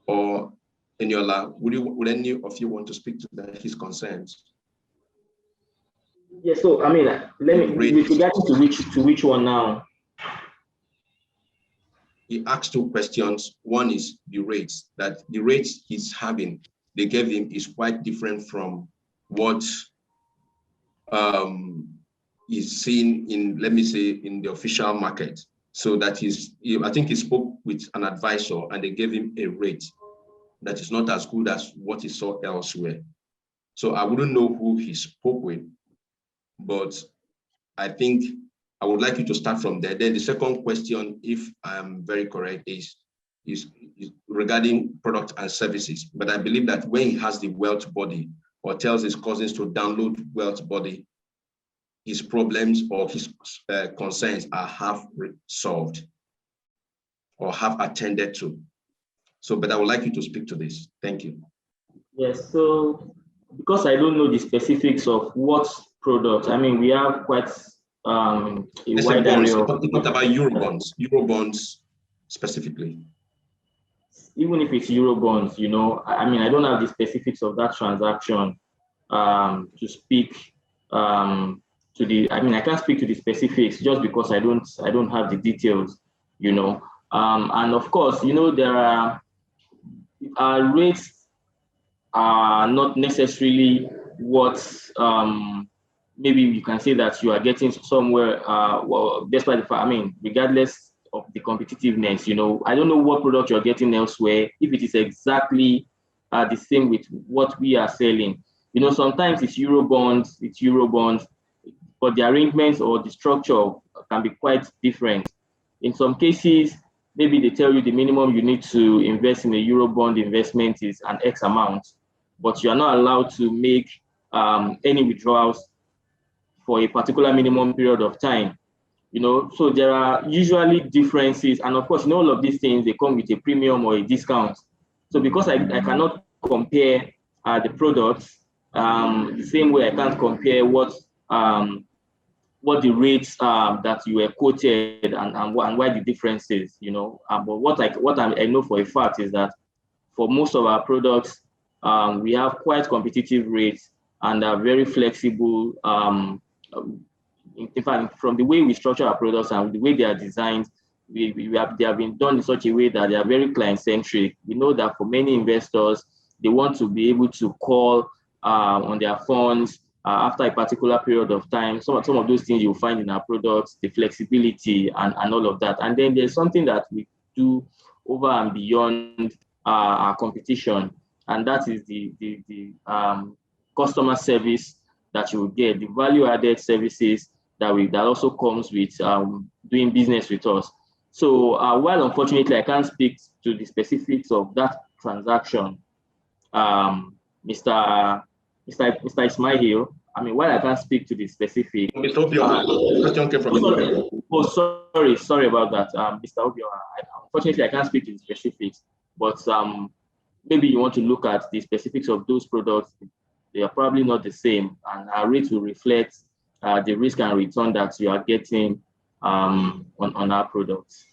Or Eniola, would any of you want to speak to his concerns? Yeah, so I mean, with regard to which one now? He asked two questions. One is the rates, that the rates he's having, they gave him, is quite different from what is seen in, let me say, in the official market. So that I think he spoke with an advisor and they gave him a rate that is not as good as what he saw elsewhere. So I wouldn't know who he spoke with, but I think I would like you to start from there. Then the second question, if I'm very correct, is regarding product and services. But I believe that when he has the wealth body or tells his cousins to download wealth body, his problems or his concerns are half solved or half attended to. So, but I would like you to speak to this. Thank you. Yes, so because I don't know the specifics of what product, I mean, we have quite a wide area of... It's not about Eurobonds specifically. Even if it's Eurobonds, you know, I mean, I don't have the specifics of that transaction to speak to the, I mean, I can't speak to the specifics just because I don't have the details, you know. And of course, you know, there are rates are not necessarily what maybe you can say that you are getting somewhere, well, despite the fact, I mean, regardless of the competitiveness, you know, I don't know what product you're getting elsewhere, if it is exactly the same with what we are selling. You know, sometimes it's Eurobonds, but the arrangements or the structure can be quite different. In some cases, maybe they tell you the minimum you need to invest in a Eurobond investment is an X amount, but you are not allowed to make any withdrawals for a particular minimum period of time. You know, so there are usually differences, and of course, in all of these things, they come with a premium or a discount. So because I cannot compare the products the same way I can't compare what the rates that you were quoted and why the difference is, you know. But what I know for a fact is that for most of our products, we have quite competitive rates and are very flexible. In fact, from the way we structure our products and the way they are designed, they have been done in such a way that they are very client-centric. We know that for many investors, they want to be able to call on their funds after a particular period of time. Some of those things you'll find in our products, the flexibility and all of that. And then there's something that we do over and beyond our competition, and that is the customer service that you will get, the value-added services that also comes with doing business with us. So while unfortunately I can't speak to the specifics of that transaction, Mr. Ismail, I mean, while I can't speak to the specific. Mr. Obioha, sorry about that, Mr. Obioha. Unfortunately, I can't speak to the specifics, but maybe you want to look at the specifics of those products. They are probably not the same, and our rates will reflect the risk and return that you are getting on our products.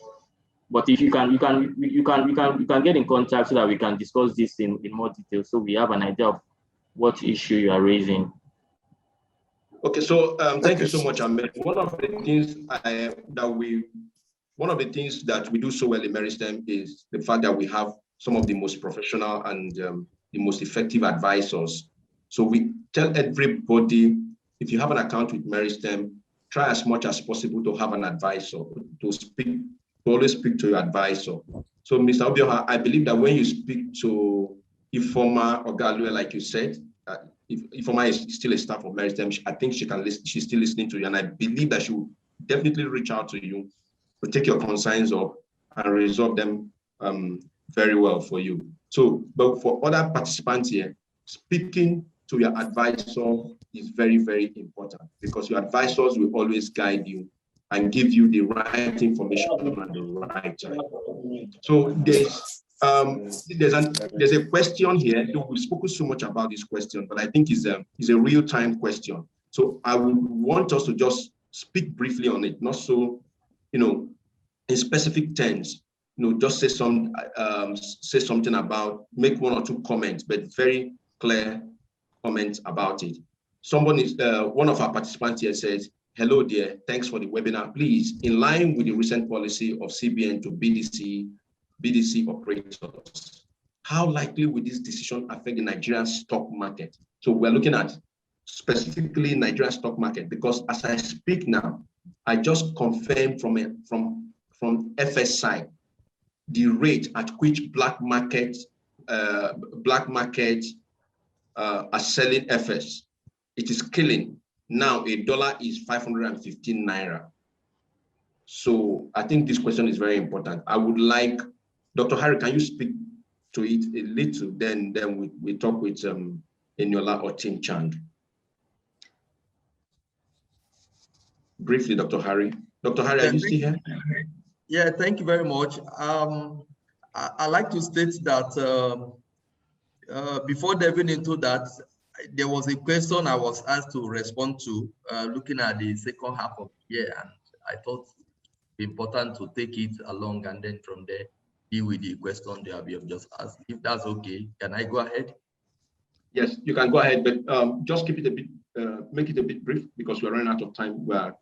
But if you can get in contact so that we can discuss this in more detail, so we have an idea of what issue you are raising. Okay, so thank you so much, Ahmed. One of the things that we do so well in Meristem is the fact that we have some of the most professional and the most effective advisors. So we tell everybody, if you have an account with Meristem, try as much as possible to have an advisor, to always speak to your advisor. So Mr. Obioha, I believe that when you speak to Ifoma or Galue, like you said, Ifoma is still a staff of Meristem, I think she's still listening to you, and I believe that she will definitely reach out to you to take your concerns up and resolve them very well for you. So, but for other participants here, speaking to your advisor is very, very important, because your advisors will always guide you and give you the right information at the right time. So there's a question here. We've spoken so much about this question, but I think it's a real-time question. So I would want us to just speak briefly on it, not so, in specific terms, just say something about, make one or two comments, but very clear comments about it. One of our participants here says, hello there, thanks for the webinar. Please, in line with the recent policy of CBN to BDC operators, how likely will this decision affect the Nigerian stock market? So we're looking at specifically Nigerian stock market, because as I speak now, I just confirmed from FS side the rate at which black market are selling FS. It is killing. Now a dollar is 515 naira. So I think this question is very important. I would like, Dr. Harry, can you speak to it a little? Then we talk with Eniola or Tim Chand. Briefly, Dr. Harry. Dr. Harry, are you still here? Yeah, thank you very much. I'd like to state that before diving into that, there was a question I was asked to respond to looking at the second half of the year, and I thought it would be important to take it along and then from there deal with the question that we have just asked. If that's okay, can I go ahead? Yes, you can go ahead, but just keep it a bit, make it a bit brief, because we're running out of time. We're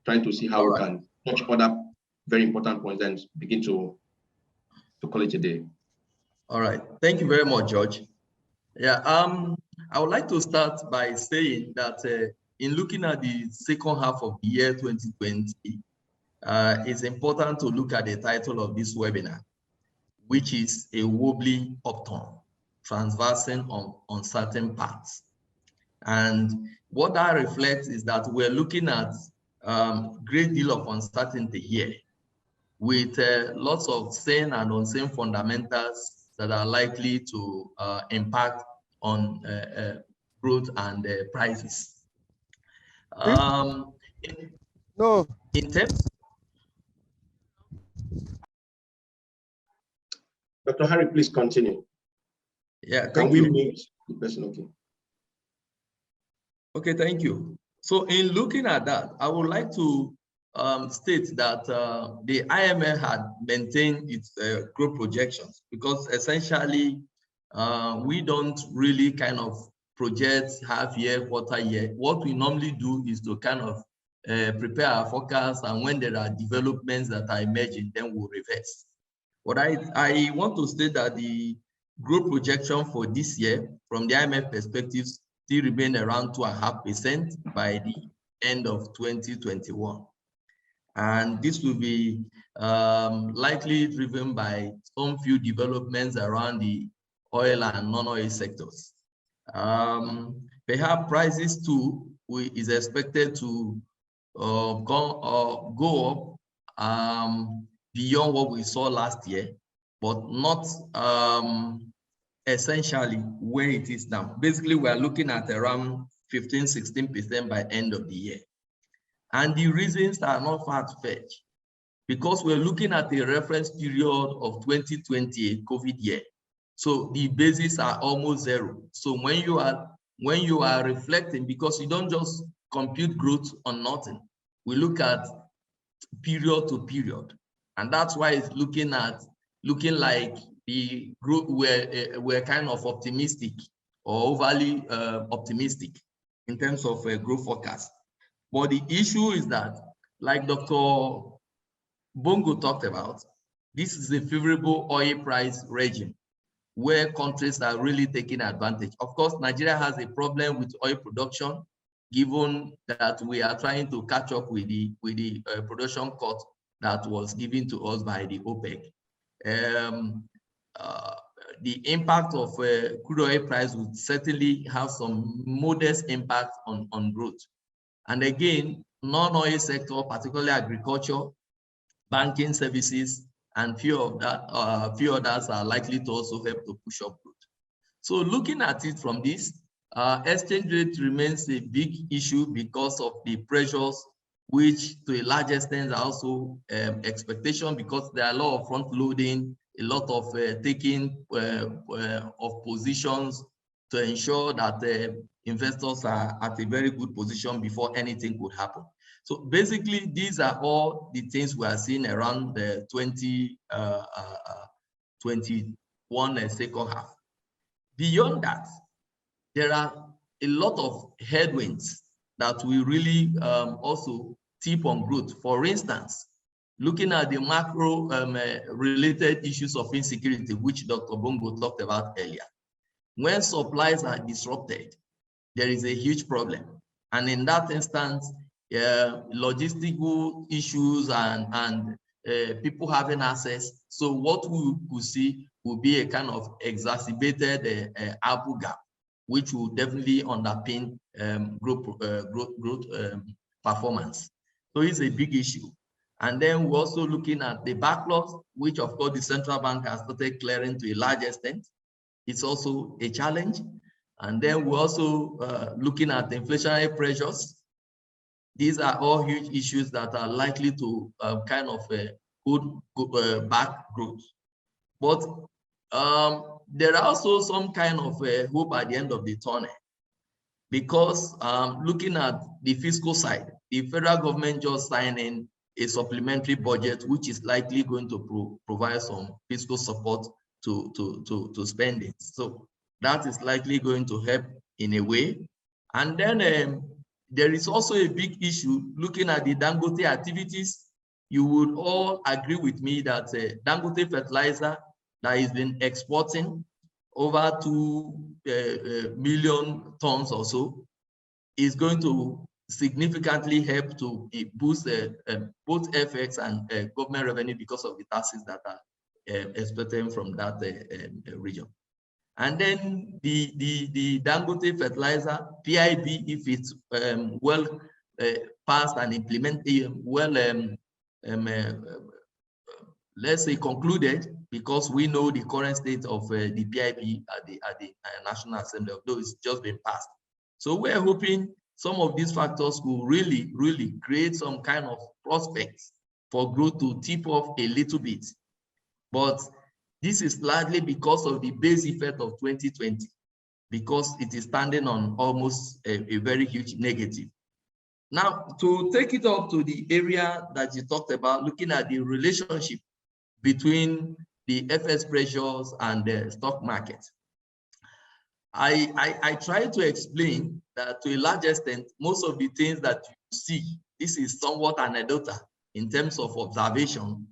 trying to see how we can touch other very important points and begin to call it a day. All right, thank you very much, George. Yeah, I would like to start by saying that in looking at the second half of the year 2020, it's important to look at the title of this webinar, which is a wobbly upturn, transversing on certain paths. And what that reflects is that we're looking at great deal of uncertainty here, with lots of sane and unseen fundamentals that are likely to impact on growth and prices. In terms, Dr. Harry, please continue. Yeah, can we mute the person? Okay. Okay, thank you. So in looking at that, I would like to state that the IMF had maintained its growth projections, because essentially we don't really kind of project half year, quarter year. What we normally do is to kind of prepare our forecast, and when there are developments that are emerging, then we'll reverse. But I want to state that the growth projection for this year, from the IMF perspective, still remain around 2.5% by the end of 2021. And this will be likely driven by some few developments around the oil and non-oil sectors. Perhaps prices too is expected to go up beyond what we saw last year, but not essentially where it is now. Basically, we are looking at around 15–16% by end of the year. And the reasons are not far-fetched, because we're looking at a reference period of 2020, a COVID year. So the bases are almost zero. So when you are reflecting, because you don't just compute growth on nothing, we look at period to period. And that's why it's looking like the group we're kind of optimistic or overly optimistic in terms of growth forecast. But the issue is that, like Dr. Bongo talked about, this is a favorable oil price regime where countries are really taking advantage. Of course, Nigeria has a problem with oil production, given that we are trying to catch up with the production cut that was given to us by the OPEC. The impact of crude oil price would certainly have some modest impact on growth. And again, non-oil sector, particularly agriculture, banking services, and few others are likely to also help to push up growth. So looking at it from this, exchange rate remains a big issue because of the pressures, which to a large extent are also expectation, because there are a lot of front loading, a lot of taking of positions to ensure that investors are at a very good position before anything could happen. So basically, these are all the things we are seeing around the 2021 second half. Beyond that, there are a lot of headwinds that will really also tip on growth. For instance, looking at the macro related issues of insecurity, which Dr. Bongo talked about earlier. When supplies are disrupted, there is a huge problem. And in that instance, logistical issues and people having access. So what we could see will be a kind of exacerbated output gap, which will definitely underpin growth performance. So it's a big issue. And then we're also looking at the backlogs, which of course the central bank has started clearing to a large extent. It's also a challenge. And then we're also looking at the inflationary pressures. These are all huge issues that are likely to kind of hold back growth. But there are also some kind of hope at the end of the tunnel, because looking at the fiscal side, the federal government just signed in a supplementary budget, which is likely going to provide some fiscal support to spending. So that is likely going to help in a way. And then there is also a big issue looking at the Dangote activities. You would all agree with me that Dangote fertilizer that has been exporting over 2 million tons or so is going to significantly help to boost both FX and government revenue because of the taxes that are expected from that region. And then the Dangote fertilizer, PIB, if it's well passed and implemented, let's say concluded, because we know the current state of the PIB at the National Assembly, although it's just been passed. So we're hoping some of these factors will really create some kind of prospects for growth to tip off a little bit. But this is largely because of the base effect of 2020, because it is standing on almost a very huge negative. Now, to take it up to the area that you talked about, looking at the relationship between the FX pressures and the stock market, I try to explain that to a large extent, most of the things that you see, this is somewhat anecdotal in terms of observation.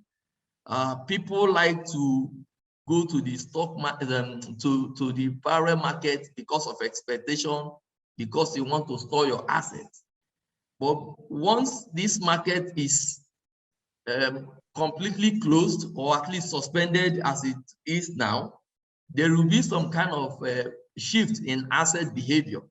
People like to go to the stock market, to the parallel market because of expectation, because you want to store your assets. But once this market is completely closed, or at least suspended as it is now, there will be some kind of shift in asset behavior,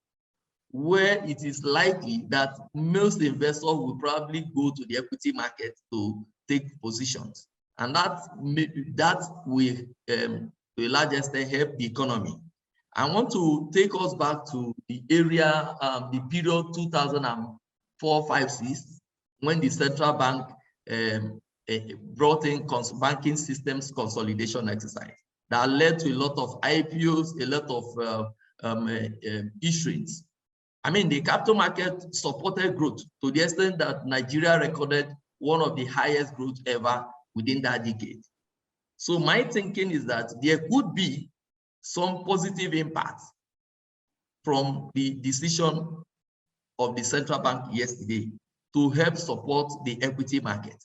where it is likely that most investors will probably go to the equity market to take positions. And that will, to a large extent, help the economy. I want to take us back to the area, the period 2004-5-6, when the central bank brought in banking systems consolidation exercise that led to a lot of IPOs, a lot of issuance. I mean, the capital market supported growth to the extent that Nigeria recorded one of the highest growth ever within that decade. So my thinking is that there could be some positive impact from the decision of the central bank yesterday to help support the equity market.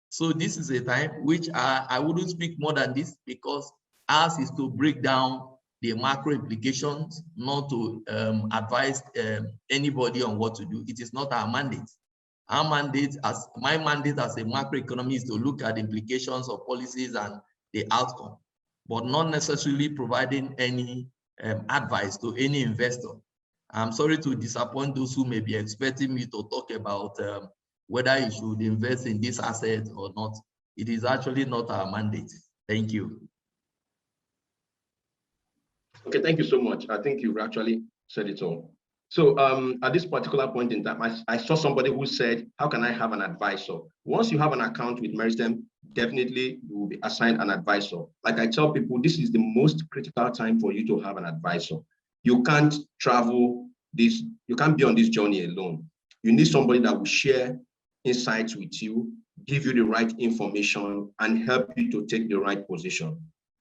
So this is a time which I wouldn't speak more than this, because ours is to break down the macro implications, not to advise anybody on what to do. It is not our mandate. Our mandate, my mandate as a macroeconomist, is to look at the implications of policies and the outcome, but not necessarily providing any advice to any investor. I'm sorry to disappoint those who may be expecting me to talk about whether you should invest in this asset or not. It is actually not our mandate. Thank you. Okay, thank you so much. I think you've actually said it all. So at this particular point in time, I saw somebody who said, how can I have an advisor? Once you have an account with Meristem, definitely you will be assigned an advisor. Like I tell people, this is the most critical time for you to have an advisor. You can't travel this, you can't be on this journey alone. You need somebody that will share insights with you, give you the right information, and help you to take the right position.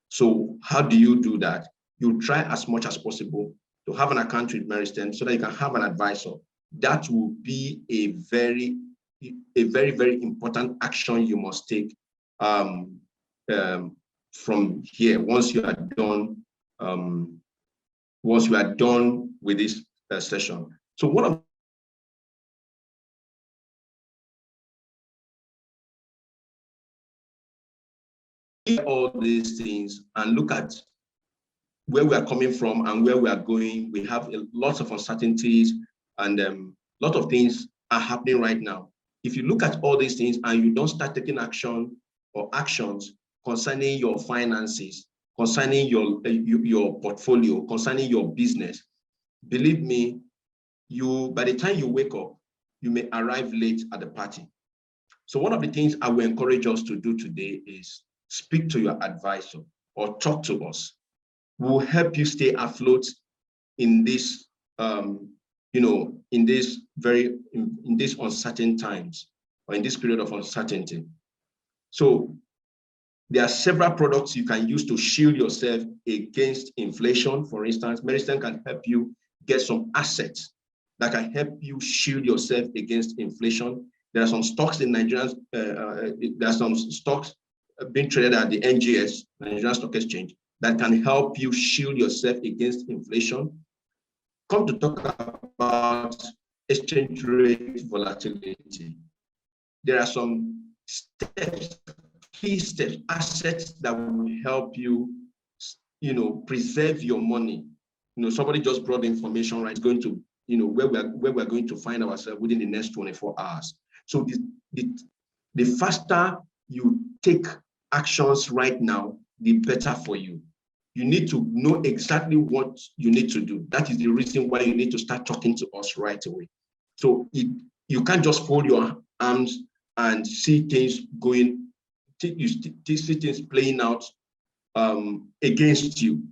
So how do you do that? You try as much as possible to have an account with Meristem so that you can have an advisor. That will be a very, very important action you must take from here once you are done. Once you are done with this session. So one of all these things and look at where we are coming from and where we are going. We have lots of uncertainties and a lot of things are happening right now. If you look at all these things and you don't start taking action or actions concerning your finances, concerning your portfolio, concerning your business, believe me, by the time you wake up, you may arrive late at the party. So one of the things I will encourage us to do today is speak to your advisor or talk to us. We'll help you stay afloat in this, in these uncertain times or in this period of uncertainty. So there are several products you can use to shield yourself against inflation. For instance, Meristem can help you get some assets that can help you shield yourself against inflation. There are some stocks in Nigeria, there are some stocks being traded at the NGS, Nigerian Stock Exchange, that can help you shield yourself against inflation. Come to talk about exchange rate volatility. There are some steps, key steps, assets that will help you, preserve your money. Somebody just brought the information, right? It's going to, where we're going to find ourselves within the next 24 hours. So the faster you take actions right now, the better for you. You need to know exactly what you need to do. That is the reason why you need to start talking to us right away. So you can't just fold your arms and see things going, you see things playing out against you.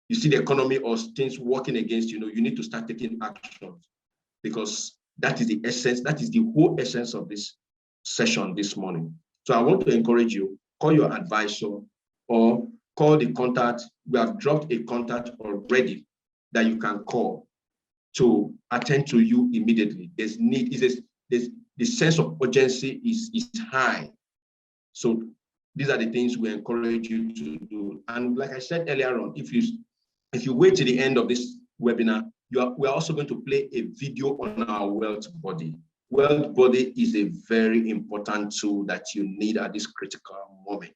You see the economy or things working against you. You need to start taking actions, because that is the essence, that is the whole essence of this session this morning. So I want to encourage you, call your advisor or call the contact. We have dropped a contact already that you can call to attend to you immediately. There's need, the sense of urgency is high. So these are the things we encourage you to do. And like I said earlier on, if you wait to the end of this webinar, we're also going to play a video on our Wealth Body. Wealth Body is a very important tool that you need at this critical moment,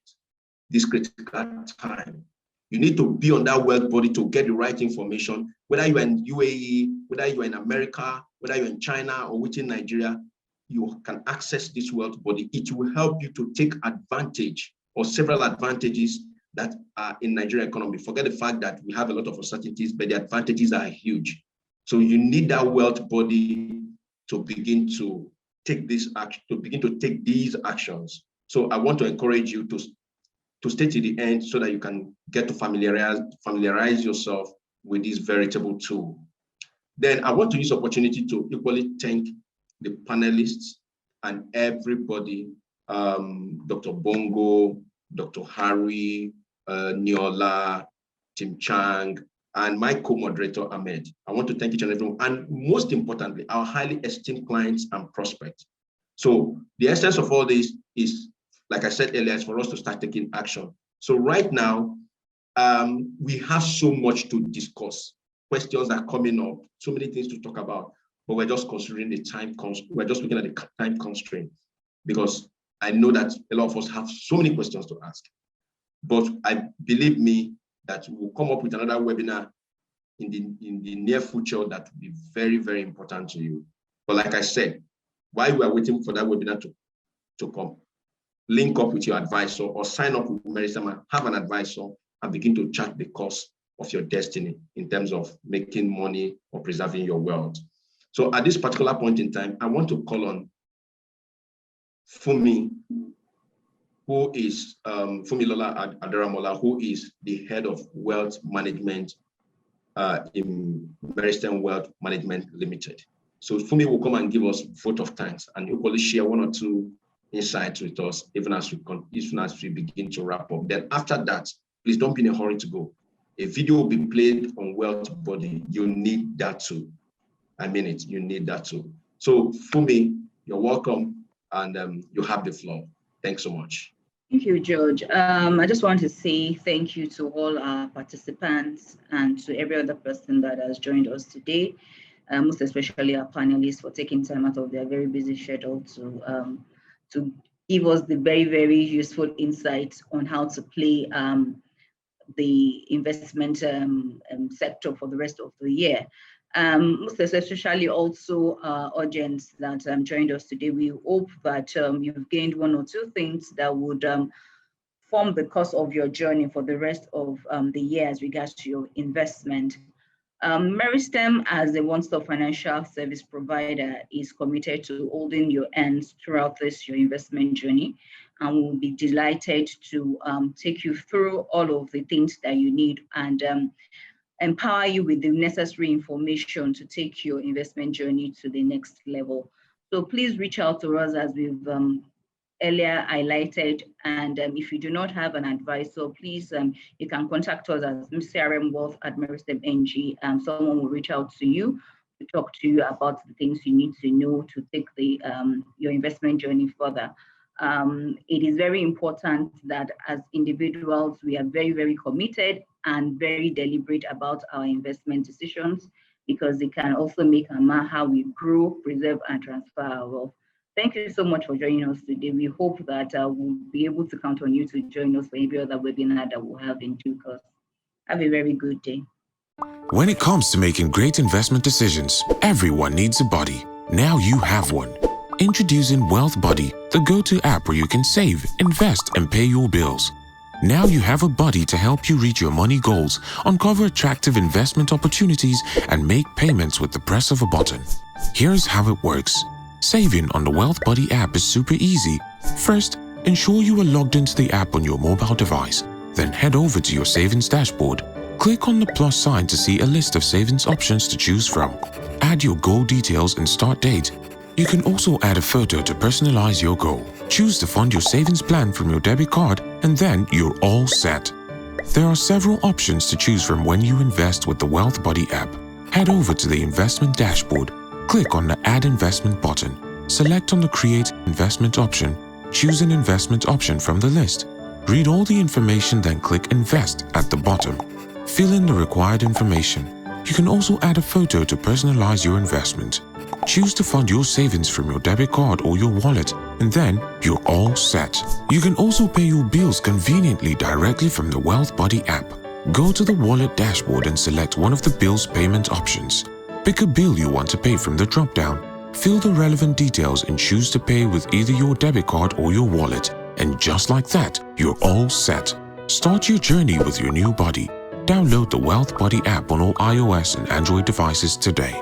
this critical time. You need to be on that Wealth Body to get the right information, whether you're in UAE, whether you're in America, whether you're in China or within Nigeria, you can access this Wealth Body. It will help you to take advantage or several advantages that are in Nigerian economy. Forget the fact that we have a lot of uncertainties, but the advantages are huge. So you need that Wealth Body to begin to take this action, to begin to take these actions. So I want to encourage you to stay to the end so that you can get to familiarize yourself with this veritable tool. Then I want to use the opportunity to equally thank the panelists and everybody, Dr. Bongo, Dr. Harry, Niola, Tim Chang, and my co-moderator, Ahmed. I want to thank each and everyone, and most importantly, our highly esteemed clients and prospects. So the essence of all this is, like I said earlier, is for us to start taking action. So right now, we have so much to discuss. Questions are coming up, so many things to talk about, but we're just considering the time constraint. We're just looking at the time constraint, because I know that a lot of us have so many questions to ask. But believe me that we'll come up with another webinar in the near future that will be very, very important to you. But like I said, while we are waiting for that webinar to come, link up with your advisor or sign up with Meristem and have an advisor and begin to chart the course of your destiny in terms of making money or preserving your wealth. So at this particular point in time, I want to call on Fumi, who is Fumilola Adaramola, who is the head of wealth management in Meristem Wealth Management Limited. So Fumi will come and give us vote of thanks and equally share one or two insights with us, even as we begin to wrap up. Then after that, please don't be in a hurry to go. A video will be played on Wealth Body. You need that too. I mean it, you need that too. So Fumi, you're welcome, and you have the floor. Thanks so much. Thank you, George. I just want to say thank you to all our participants and to every other person that has joined us today, most especially our panelists for taking time out of their very busy schedule to give us the very, very useful insights on how to play the investment sector for the rest of the year. Most especially also audience that joined us today. We hope that you've gained one or two things that would form the course of your journey for the rest of the year as regards to your investment. Meristem, as a one-stop financial service provider, is committed to holding your hands throughout your investment journey, and we'll be delighted to take you through all of the things that you need and empower you with the necessary information to take your investment journey to the next level. So please reach out to us as we've earlier highlighted. And if you do not have an advisor, please, you can contact us at crmwealth@meristem.ng, and someone will reach out to you to talk to you about the things you need to know to take your investment journey further. It is very important that as individuals, we are very, very committed and very deliberate about our investment decisions, because it can also make a mark how we grow, preserve, and transfer our wealth. Thank you so much for joining us today. We hope that we'll be able to count on you to join us for every other webinar that we'll have in due course. Have a very good day. When it comes to making great investment decisions, everyone needs a buddy. Now you have one. Introducing Wealth Buddy, the go-to app where you can save, invest, and pay your bills. Now you have a buddy to help you reach your money goals, uncover attractive investment opportunities, and make payments with the press of a button. Here's how it works. Saving on the Wealth Buddy app is super easy. First, ensure you are logged into the app on your mobile device. Then head over to your savings dashboard. Click on the plus sign to see a list of savings options to choose from. Add your goal details and start date. You can also add a photo to personalize your goal. Choose to fund your savings plan from your debit card, and then you're all set. There are several options to choose from when you invest with the Wealth Buddy app. Head over to the investment dashboard. Click on the Add Investment button. Select on the Create Investment option. Choose an investment option from the list. Read all the information, then click Invest at the bottom. Fill in the required information. You can also add a photo to personalize your investment. Choose to fund your savings from your debit card or your wallet, and then you're all set. You can also pay your bills conveniently directly from the Wealth Buddy app. Go to the wallet dashboard and select one of the bill's payment options. Pick a bill you want to pay from the drop-down. Fill the relevant details and choose to pay with either your debit card or your wallet. And just like that, you're all set. Start your journey with your new buddy. Download the Wealth Buddy app on all iOS and Android devices today.